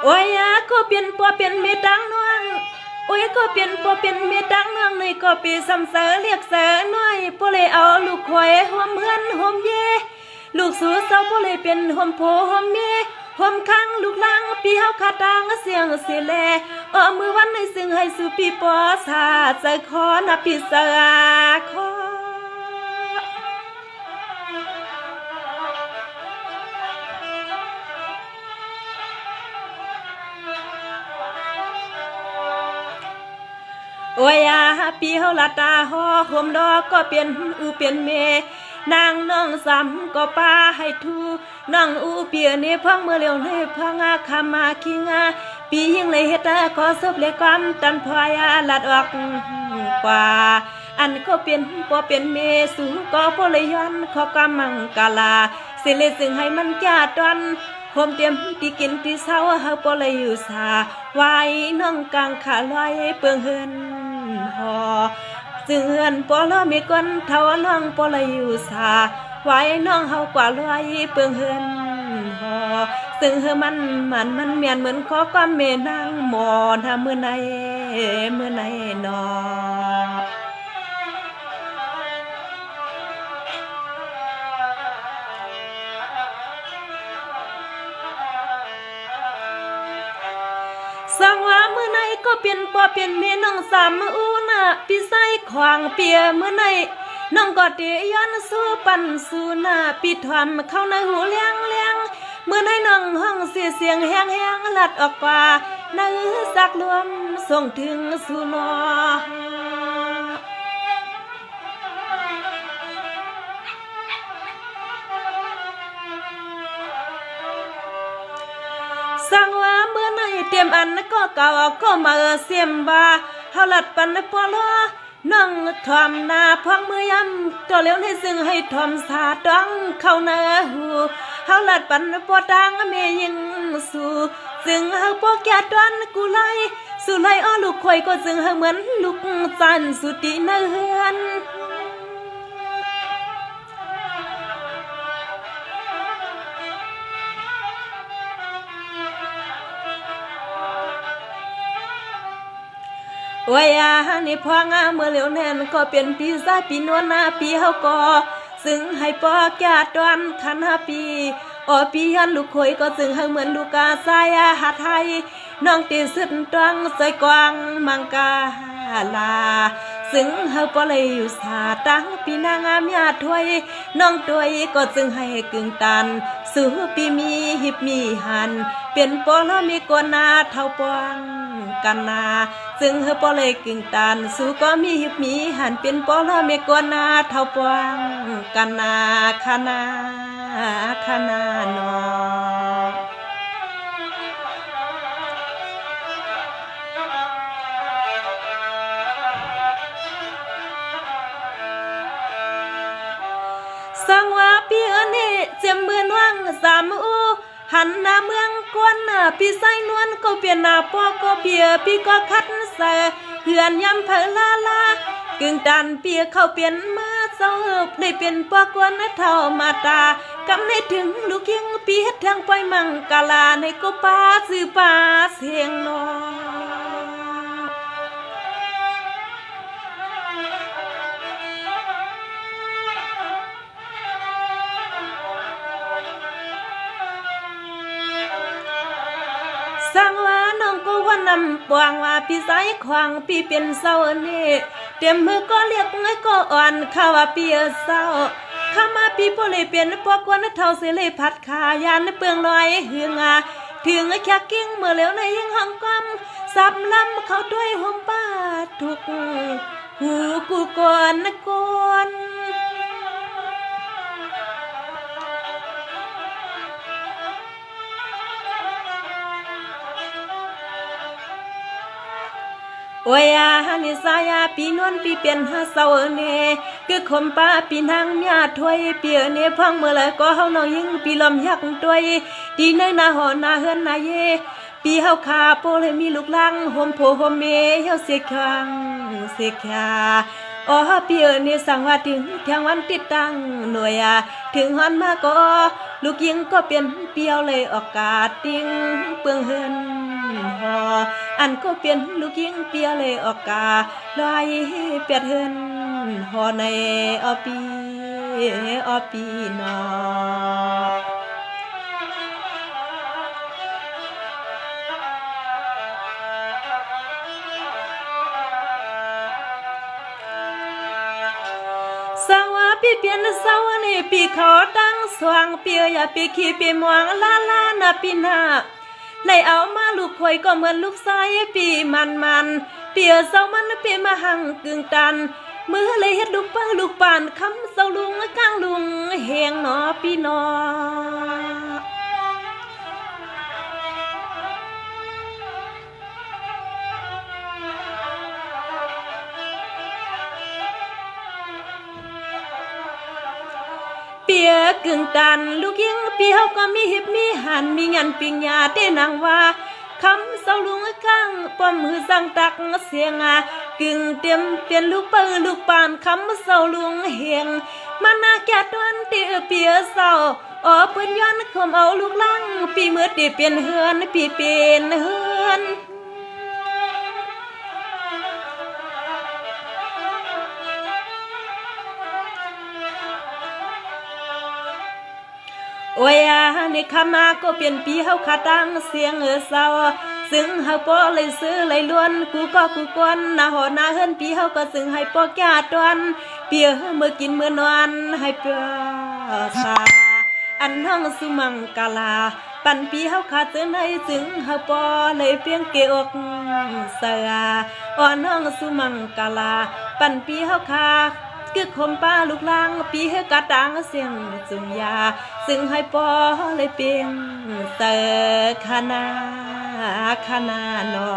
โอ้ยก็เปลี่ยนปัวเปลี่ยนเมตังนวงโอ้ยก็เปลี่ยนปัวเปลี่ยนเมตังนวงในก็ปีซ้ำเสอเรียกเสอน้อยพอเลยเอาลูกข่อยหอมเฮือนหอมเยลูกสูเศร้าพอเลยเป็นหอมโพหอมเมหอมคังลูกลังปีเฮาขาตางเสียงเสียแลมือวันในซึ่งให้สู่ปีปอสาใจคอนับปีเสอคอโอ้ยปีเฮาละตาหอห่มดอกก็เปลี่ยนเปลี่ยนเมนางน้องซ้ำก็ป้าให้ทูน้องเปียเนพังเมื่อเร็วในพังคามาคิงปียิ่งเลยเฮ็ดขอซบเลยความตันพอยลัดออกกว่าอันก็เปลี่ยนบ่เปลี่ยนเมสูก็บ่เลยย้อนขอกำมังกาลาสิเลยซึ่งให้มันจ้าตอนผมเตรียมที่กินที่เช้าเฮาบ่เลยอยู่สาไว้น้องกลางขาลอยเปิงเฮือนหอซึ่งเฮือนบ่ละมีก้นเท่าน้องบ่เลยอยู่สาไว้น้องเฮากว่าลอยเปิงเฮือนหอซึ่งเฮอมันเมียนเหมือนขอความเมนางหมอนหามื้อไหนนอสังว่าเมื่อไหนก็เปลี่ยนปอเปลี่ยนเมน้องสามอูน่ะพี่ใส่ขวางเปียเมื่อไหนน้องก็เตีย้อนสู้ปั่นสู้หน้าปิดทอมเข้าในหูเลี้ยงเมื่อไหนน้องห้องเสียงแห้งลัดออกกว่านื้อสักรวมส่งถึงสู่นอสังว่าเมื่อไหนเตรียมอันก็เก่าก็มาเสียมว่าเฮาลัดปันปอลอน้องทอมหน้าพองมือยำตัวเลี้ยวให้ซึ่งให้ทอมสาดังเข้าหน้าหูเฮาลัดปันปอดังเมยิงสู่ซึ่งเฮาปอแก่ดวนกูไลสู่ไลอ้อลูกข่อยก็ซึ่งเฮาเหมือนลูกจันสุติเนือนโอ้ยนี่พองเมื่อเร็วแน่นก็เป็นปีซาปีนวลนาปีเฮาก็ซึ่งให้ปอแก่ดวนคันปีปียันลูกข่อยก็ซึ่งเฮาเหมือนลูกกาสายหาไทยน้องตีสุดตรังใส่กวางมังกาลาซึ่งเฮาบ่เลยอยู่สาตั้งปีนางามญาถวยน้องตวยก็ซึ่งให้กึ่งตันสู่ปีมีหิบมีหันเป็นปอละมีกวนาเท่าปองกันนาซึ่งเฮาบ่เลยกึ่งตันสู่ก็มีหิบมีหันเป็นปอละมีกวนาเท่าปองกันนาคณานอสังว่าปีนี้เจียมเมือนว่างสามหันหน้าเมืองกวนพี่ใส่นวลก็เปลี่ยนหน้าปอก็เปียพี่ก็คัดใส่เหือนยำเพลากึ่งตันเปียเข้าเปลี่ยนมาเศร้าได้เป็นปอกวนเท่ามาตากำในถึงลูกยิงปีเท ทั้งปอยมังกาลาในก็ป้าซื้อป้าเสียงนอสั่งว่าน้องก็ว่านำปวงว่าพี่สายขวางพี่เป็นเศร้านี่เต็มมือก็เรียกไงก็อ่อนข้าว่าพี่เศร้าข้ามาพี่บ่เลยเป็นพวกกวนเท่าเสิเลยผัดขายานเปลืองลอยเหืองถึงแค่กิ้งเมื่อแล้วในยิ่งห้องกำสับลำเขาด้วยห่มป้าทุกหูกูก่อนนะก่อนโอ้ยฮันิสายาปีนวลปีเปลี่ยนหาเศร้าเนคือคมป้าปีนางเมียถวยเปียเนพังเมื่อไรก็เฮาน้องยิงปีลมยักตัวยดีเนนาหอนาเฮือนนาเยปีเฮาขาโปเลยมีลูกลังห่มโพห่มเมเฮาเสกขังเสกขาอ๋อเปียเนสั่งว่าถึงเที่ยงวันติดตั้งหน่วยถึงฮอนมาก็ลูกยิงก็เปลี่ยนเปียวเลยออกกาดติ้งเปลืองเฮือนหออันก็เปลี่ยนลูกยิงเปียเลยออกกาลอยเปียดเฮือนหอในอปีนอสังว่าพี่เปลี่ยนเศร้านี่ปีเขาตั้งสว่างเปียอย่าปีขี้ปีมวงลานาปีหน้าในเอามาลูกคอยก็เหมือนลูกชายปีมันเปียเศร้ามันเปียมาหังกึ่งตันมือเลยเฮ็ดลูกป้าลูกป่านคำเศร้าลุงกลางลุงแหงหนอพี่นอเปียกึ่งตันลูกยิงเปียวก็มีหิบมีหันมีงันปิงยาเต้นางว่าคำเศร้าลุงข้างป้อมมือสั่งตักเสียงกึ่งเต็มเปลี่ยนลูกปืนลูกปานคำเศร้าลุงเฮงมันนาแก่ตอนเตียเปียเศร้าอ๋อเปิ้นย้อนคมเอาลูกลังปีมือตีเปลี่ยนเฮือนปีเป็นเฮือนโอ้ยในคำมาก็เปลี่ยนปีเฮาขาตั้งเสียงเศร้าซึ่งเฮาปอเลยซื้อเลยล้วนกูก็กูกวนนาหอนาเฮิรนปีเฮาก็ซึ่งให้ปอแก่ตอนเปียเมื่อกินเมื่อนอนให้เปียสาอันน้องสุมังกาลาปันปีเฮาขาดเจอในซึ่งเฮาปอเลยเพียงเกอกเสืออ่อนน้องสุมังกาลาปันปีเฮาขาดคือคมป้าลูกลางปีให้กระตังเสียงจุงยาซึ่งให้ปอเลยเปียงเตอขนาหนอ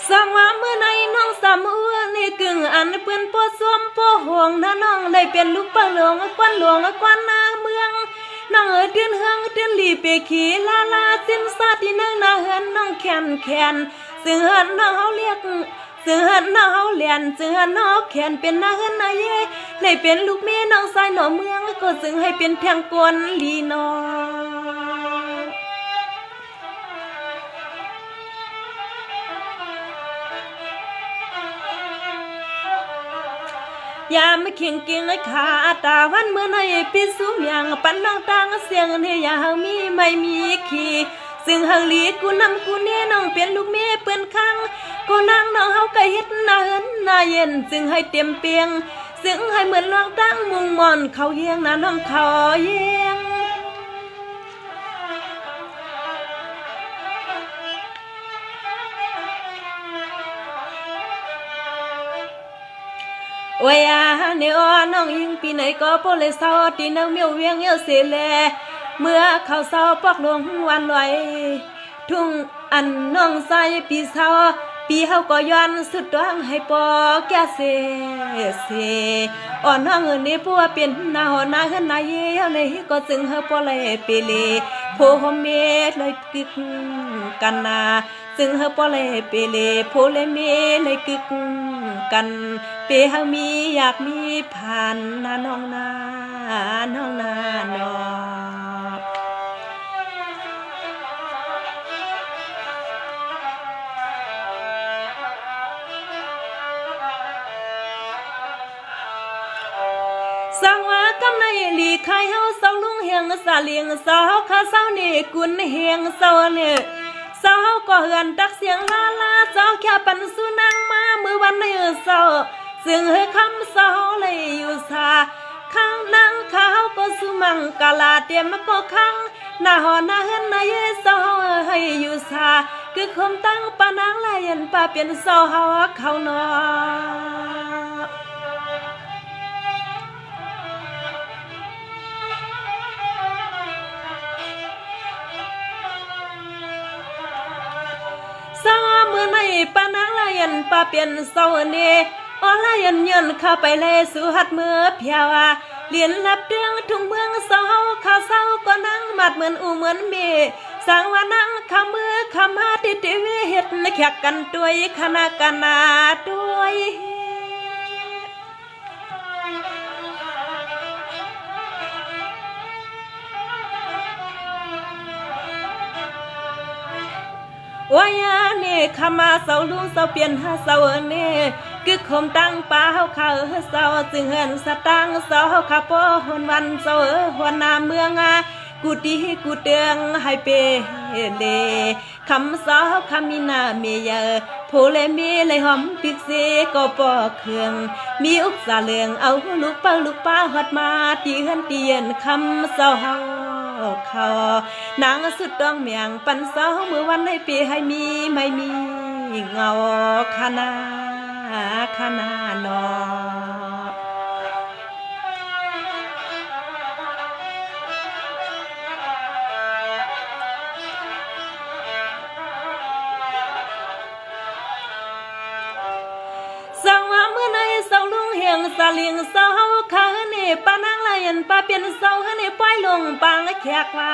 สั่งว่าเมื่อในน้องสามอ้วนนี่กึ่งอันเปื้อนปอส้วมปอห่วงนะน้องเลยเป็นลูกป้าหลวงกวนนาเมืองน้องเดือนเฮืองเดือนหลีเปขี่ลาสิ้นซาที่นั่งนาเฮือนน้องแคนซึ่งเฮือนน้องเฮาเรียกซึ่งเฮือนน้องเฮาเลียนซึ่งเฮือนน้องแคนเป็นนาเฮือนนาเย่เลยเป็นลูกแม่น้องชายหนอเมืองก็ซึ่งให้เป็นแทงกวนลีนอยามไม่เข่งเก่งเลยขาตาวันเมื่อในปีสูงอย่างปันน้องตังเสียงเนี่ยอย่าหามีไม่มีขี้ซึ่งหังลีกูนำกูเนี่ยน้องเป็นลูกเมียเปื้อนข้างกูนางน้องเฮาก็เฮ็ดนาเฮินนาเย็นซึ่งให้เต็มเปียงซึ่งให้เหมือนลองตั้งมุงมอนเขาเยียงนะน้องเขาเยียงโอ้ยเนี่ยน้องยิงปีไหนก็พอเลยเศร้าตีน้องเมียวเวียงเยอะเสียแลเมื่อเขาเศร้าปอกลงวันลอยทุ่งอันน้องใส่ปีเศร้าปีเฮาก็ย้อนสุดดวงให้ปอแก่เสอ่อนน้องนี่ปัวเป็นนาหอนาเฮือนนาเย่เลยก็จึงเฮาปอเลยเปเลโพโฮเมเลยกึกกันนา ซึ่งเฮาปอเลเปเลโพเลเมเลยกึกกันเปเฮามีอยากมีผ่านนาน้องนาน้องนาน้องสังว่ากำในหลีคายเฮาเศร้าลุงเฮียงสาเลียงเศร้าข้าเศร้านี่กุนเฮียงเศร้าเนี่ยเศร้าก็เฮือนตักเสียงลาลาเศร้าแค่ปันสุนางมามือวันในเศร้าซึ่งเฮคำเศร้าเลยอยู่ซาข้างนางข้าวก็สุมังกาลาเตรียมก็ข้างหน้าหอหน้าเฮือนในเศร้าให้อยู่ซาคือคมตั้งปานางลายันป่าเปลี่ยนเศร้าเฮาเขานอสามือในปานางลายันป่าเปลี่ยนเศร้าเนอลายันยันเข้าไปเลยสู่หัดมือเพียวเลียนลับเรื่องทุ่งเมืองเศร้าข้าวเศร้าก็นั่งมัดเหมือนอูเหมือนเมสังว่านั่งข้ามือข้ามาติดเวเฮ็ดแขกกันด้วยคณะกันนาด้วยว่าเนี่ยข้ามาเศร้าลุงเศร้าเปลี่ยนหาเศร้าเนี่ยคือคมตั้งป่าเฮาเขาเศร้าจึงเหินสตางเศร้าข้าป้อหนวันเศร้าหัวหน้าเมืองกูดีกูเตืองให้เปเลคำเศร้าคำมีนาเมียโพเลมีเลยหอมปิกเสก็ปอเครื่องมีอุกสาเลืองเอาลูกป้าหอดมาตีเฮือนเตียนคำเศร้าเฮาเขานางสุดดองเมียงปันเศร้ามือวันให้ปีให้มีไม่มีเงาคณานอสังว่าเมื่อในเศร้าลุงเฮียงสาเลียงเศร้าข้าเนี่ปานางลายันป่าเปลี่ยนเศร้าเนี่ป้ายลงปางแขกว่า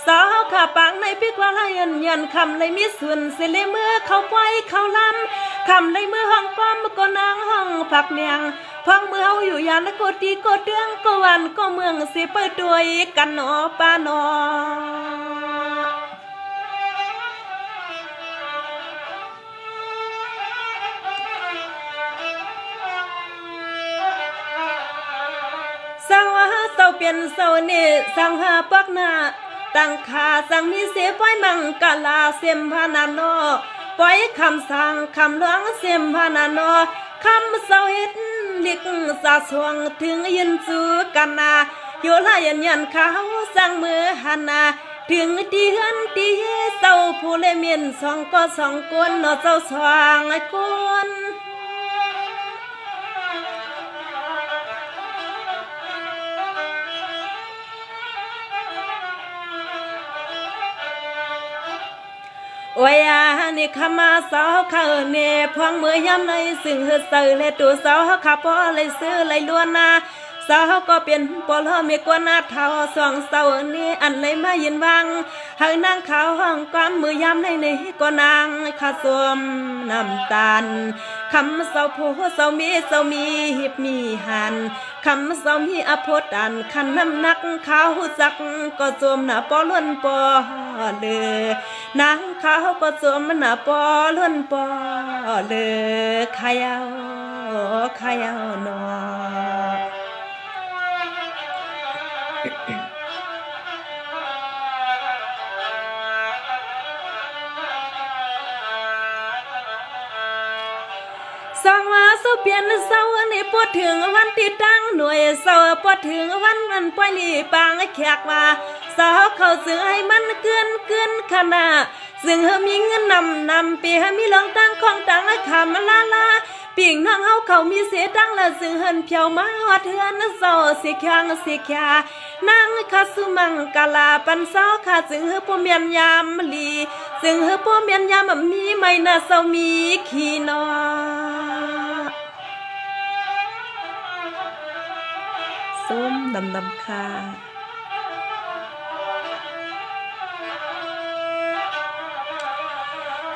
สาวข้าปางในพิกว่าลายันคำเลยมีส่วนเสเลเมื่อเขาปล่อยเขาลำคำเลยเมื่อห้องป้อมก็นางห้องผักเมียงพังเมื่อเฮาอยู่ยานโกตีโกเตืองก็วันก็เมืองสิเปิดด้วยกันหนอป้าหนอสังว่าเศร้าเปลี่ยนเศร้าเนี่ยสังหาปักหน้าตั้งขาสังมีเสียปล่อยมังกาลาเสียมพานาโนปล่อยคำสั่งคำหลวงเสียมพานาโนคำเศร้าเฮ็ดลิกสาสวงถึงยินจูกันนาโยลายันเขาสั่งมือหันนาถึงที่เฮือนที่เศร้าผู้เลเมียนสองคนนอเจ้าสองคนโอ้ยนี่ข้ามาสาวข้าเน่พวงมือยำในซึ่งเฮือเสือเลยตัวสาวข้าพอเลยซื้อเลยล้วนนาสาวก็เป็นปอลมีกว่านาเท่าสองเสานี่อันเลยมายินวังให้นางขาวห้องความมือยำในนี่ก็นางข้าสวมน้ำตาลคำเสาโพเสามีหิบมีหันคำเสามีอภดอันขันน้ำนักข้าวจักก็สวมหน้าปอล้วนปอเลยนางข้าวก็สวมหน้าปอล้วนปอเลยขยาวนอสังว่าสุเปลี่ยนเศร้านี่ปวดถึงวันที่ตั้งหน่วยเศร้าปวดถึงวันนั้นปล่อยลีปางแขกว่าสาวเขาซื้อให้มันเกินขนาดซึ่งเฮามีเงินนำปีให้มีลองตั้งของตั้งคำลาปิ่งน้องเฮาเขามีเสียตั้งละซึ่งเฮินเพียวมาฮอดเฮือนเศร้าสิแขนางคาสุมังกาลาปันเศร้าค่ะซึ่งเฮาบ่แม่นยามลีซึ่งเฮาบ่แม่นยามมีไม่น่าเศร้ามีขี้นอส้มดำค่ะ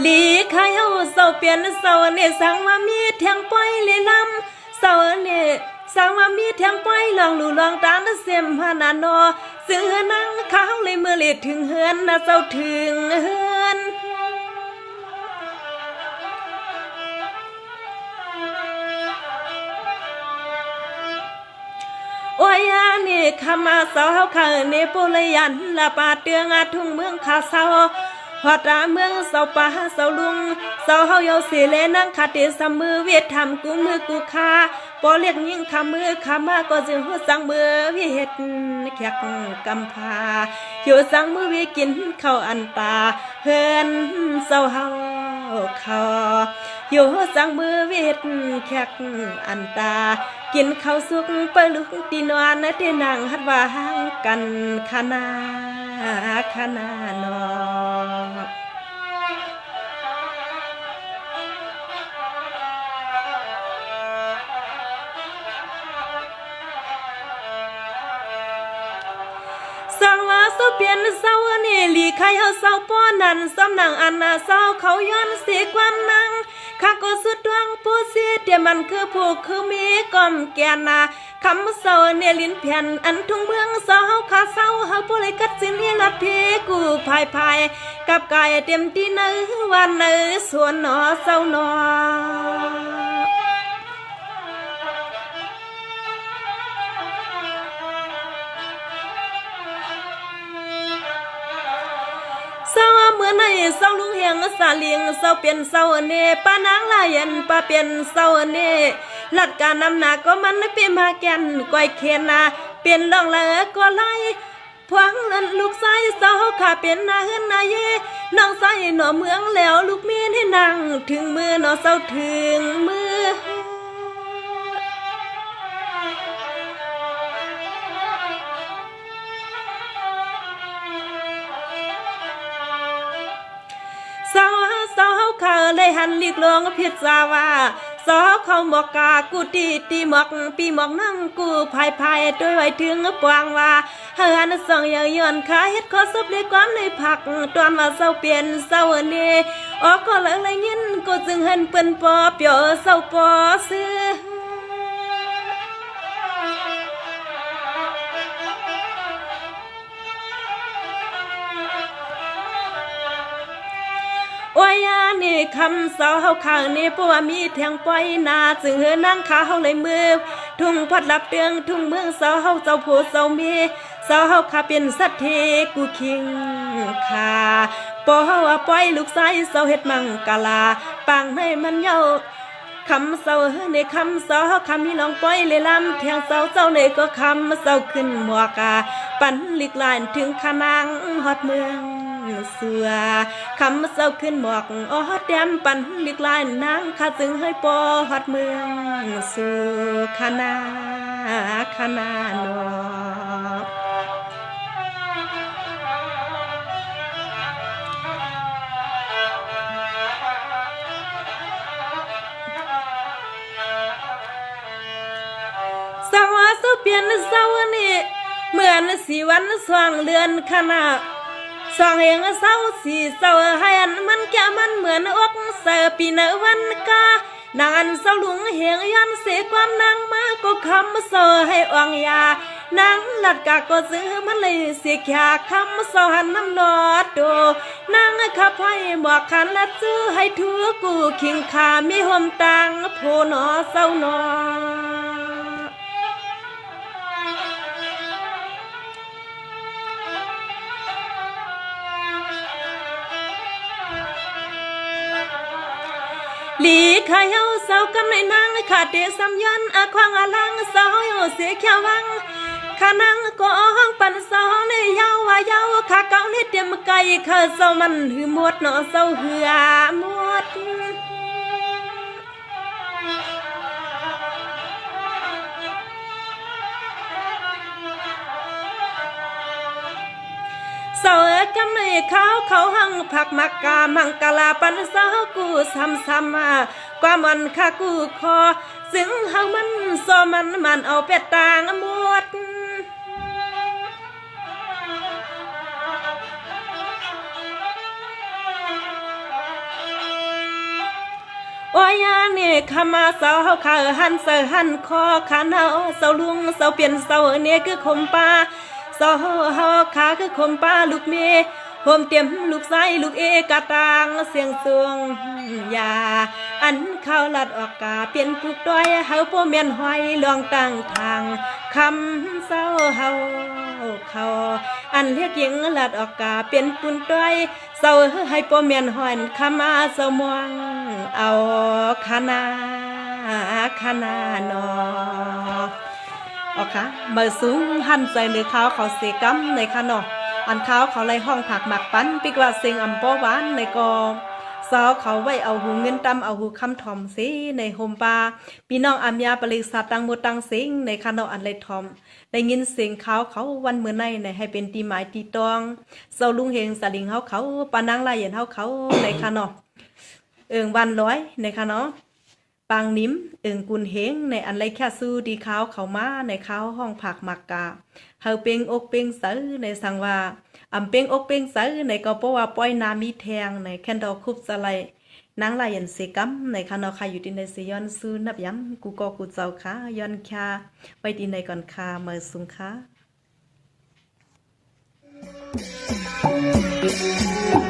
หลีขายเฮาเศร้าเปลี่ยนเศร้าเนี่ยสั่งว่ามีเทียงป้อยเลยลำเศร้าเนี่ยสั่งว่ามีเทียงป้อยลองหลู่ลองตามเสียมหานานอซื้อนังข้าวเลยเมื่อเลดถึงเฮือนนะเศร้าถึงเฮือนโอ้ยอันนี้คำมาเศร้าข้าเนี่ยปุเลยยันละปาเตืองอาทุ่งเมืองขาเศร้าพอตาเมืองเศร้าป่าเศร้าลุงเศร้าเฮาเยาสีเลนังคาเตสมือเวียดทำกูมือกูคาปอเรียกยิ่งคำมือคำมาก็จึงหัวสังมือเวียดแขกกำพาอยู่สังมือเวียกินเข้าอันตาเฮือนเศร้าเฮาเขาอยู่สังมือเวียดแขกอันตากินข้าวสุกไปลุกตีนอนนะที่นั่งหัดว่าห่างกันขนาดนอสังว่าสุเปลี่ยนเศร้านี่หลีใครเฮาเศร้าป้อนันซ้ำนังอันน่ะเศร้าเขาย้อนสีความนังข้าก็สุดดวงผู้เสียเดี๋ยวมันคือผู้คือมีกอมแก่นาคำเศร้าเนี่ยลิ้นแผ่นอันทุ่งเมืองเศร้าเฮาขาเศร้าเฮาผู้ไรกัดสินให้ลัดเพกูพายกับกายเต็มที่เนื้อวันเนื้อส่วนหนอเศร้าหนอเศร้าเมื่อในเศร้าลุงเฮียงสาเลียงเศร้าเปลี่ยนเศร้าเน่ป้านางลายันป้าเปลี่ยนเศร้าเน่ลัดการนำหนาก็มันเปลี่ยนมาแกนก้อยเขียนนาเปลี่ยนลองละก็ไล่พวงลันลูกชายเศร้าขาเป็นนาเฮือนนาเย่น้องใส่หน่อเมืองแล้วลูกเมียให้นางถึงมือหน่อเศร้าถึงมือเศร้าเขาเลยหันลีกลงพิจาว่าสอเขาหมอกกากูตีหมอกปีหมอกนั่งกูพายด้วยไว้ถึงปวงว่าเฮือนส่องย้อนขาเฮ็ดขอซบเลยความในผักตอนว่าเศร้าเปลี่ยนเศร้าเน่ออกก็เลยยินกูจึงเห็นเปิ้นปอเปียวเศร้าปอซื้อโอ้ยนี่คำเศร้าเฮาข้างนี่เพราะว่ามีแทงปล่อยนาจึงเฮือนั่งขาเฮาเลยมือทุ่งพัดลับเตืองทุ่งเมืองเศร้าเฮาเจ้าผู้เศร้ามีเศร้าเฮาข้าเป็นสัตว์เทกูคิงขาปอเฮาว่าปล่อยลูกชายเศร้าเฮ็ดมังกะลาปังให้มันเย้าคำเศร้าในคำเศร้าคำมีลองปล่อยเลยลำเทียงเศร้าเจ้าในก็คำเศร้าขึ้นหมวกาปันลิกลานถึงขนางฮอดเมืองเสือคำเศร้าขึ้นหมวกอ๋อแดมปันลิกลานนางข้าจึงให้ปอฮอดเมืองสู่ขนาโนสังว่าสุเปลี่ยนเศร้านี่เหมือนสีวันสว่างเลือนขนาดสองเองเศร้าสีเศร้าให้อันมันแก่มันเหมือนอกเสือปีเนวันกานางอันเศร้าลุงเหียงยันเสียความนางมาก็คำเศร้าให้อ่องยานางลัดกาก็ซื้อมันเลยเสียแค่คำเศร้าหันน้ำนอดโดนางขับให้บอกขันและซื้อให้ถือกูขิงขามีห่มตังโพนอเศร้านอหลีขายเฮาเศร้ากันในนางขาดเดสำยันอาควางอาลังเศร้าเสียแค่วังขานังก็ห้องปันเศร้าในเยาว่าเยาขาเก่าเล็ดเดียมไก่ข้าเศร้ามันหือหมดเนาะเศร้าเหือหมด เสากำในเขาหังผักมักกามังกะลาปันเสากูซ้ำมาความมันข้ากูคอซึ่งเฮามันซอมันเอาเป็ดต่างหมด โอ้ยาเนี่ยขมาเสาขาหันเสหันคอขาเนาเสาลุงเสาเปลี่ยนเสาเนี่ยคือคมปลาเสาเฮาขาคือคมปลาลูกเมโฮมเตรียมลูกไส้ลูกเอกะตางเสียงสวงยาอันเข้าลัดออกกาเปลี่ยนปุกด้อยเฮาโปเมียนหอยลองตั้งทางคำเศร้าเฮาเขาอันเรียกยิงลัดออกกาเปลี่ยนปุนด้อยเศร้าให้โปเมียนหอยคำมาเศร้ามวงเอาคณานอออกค่ะเมื่อสูงหันใจในเขาเขาเสกำในขนออันเขาเขาไล่ห้องผักหมักปั้นปิกว่าเสียงอำปอหวานในกอสาวเขาไว้เอาหูเงินตำเอาหูคำทอมสีในโฮมปลาพี่น้องอัมยาปริศาสตังหมดตังสิงในขนออันไล่ทอมได้ยินเสียงเขาวันเมื่อในให้เป็นตีหมายตีตองเศร้าลุงเฮงสลิงเขาปานางลายเห็นเขาในขนอวันร้อยในขนอปางนิ้มกุนเฮงในอันไรแค่สู้ดีเขามาในเขาห้องผักหมักกาเฮาเปงอกเปงเสือในสังว่าอำเปงอกเปงเสือในก็เพราะว่าป้อยนามีแทงในแคนดอคุบสไลนางลายยันเสกัมในคานอคาอยู่ที่ในเซยอนซูนับย้ำกูก็กูเจ้าค่ะย้อนคาไปที่ในก่อนคาเมื่อสุงค่ะ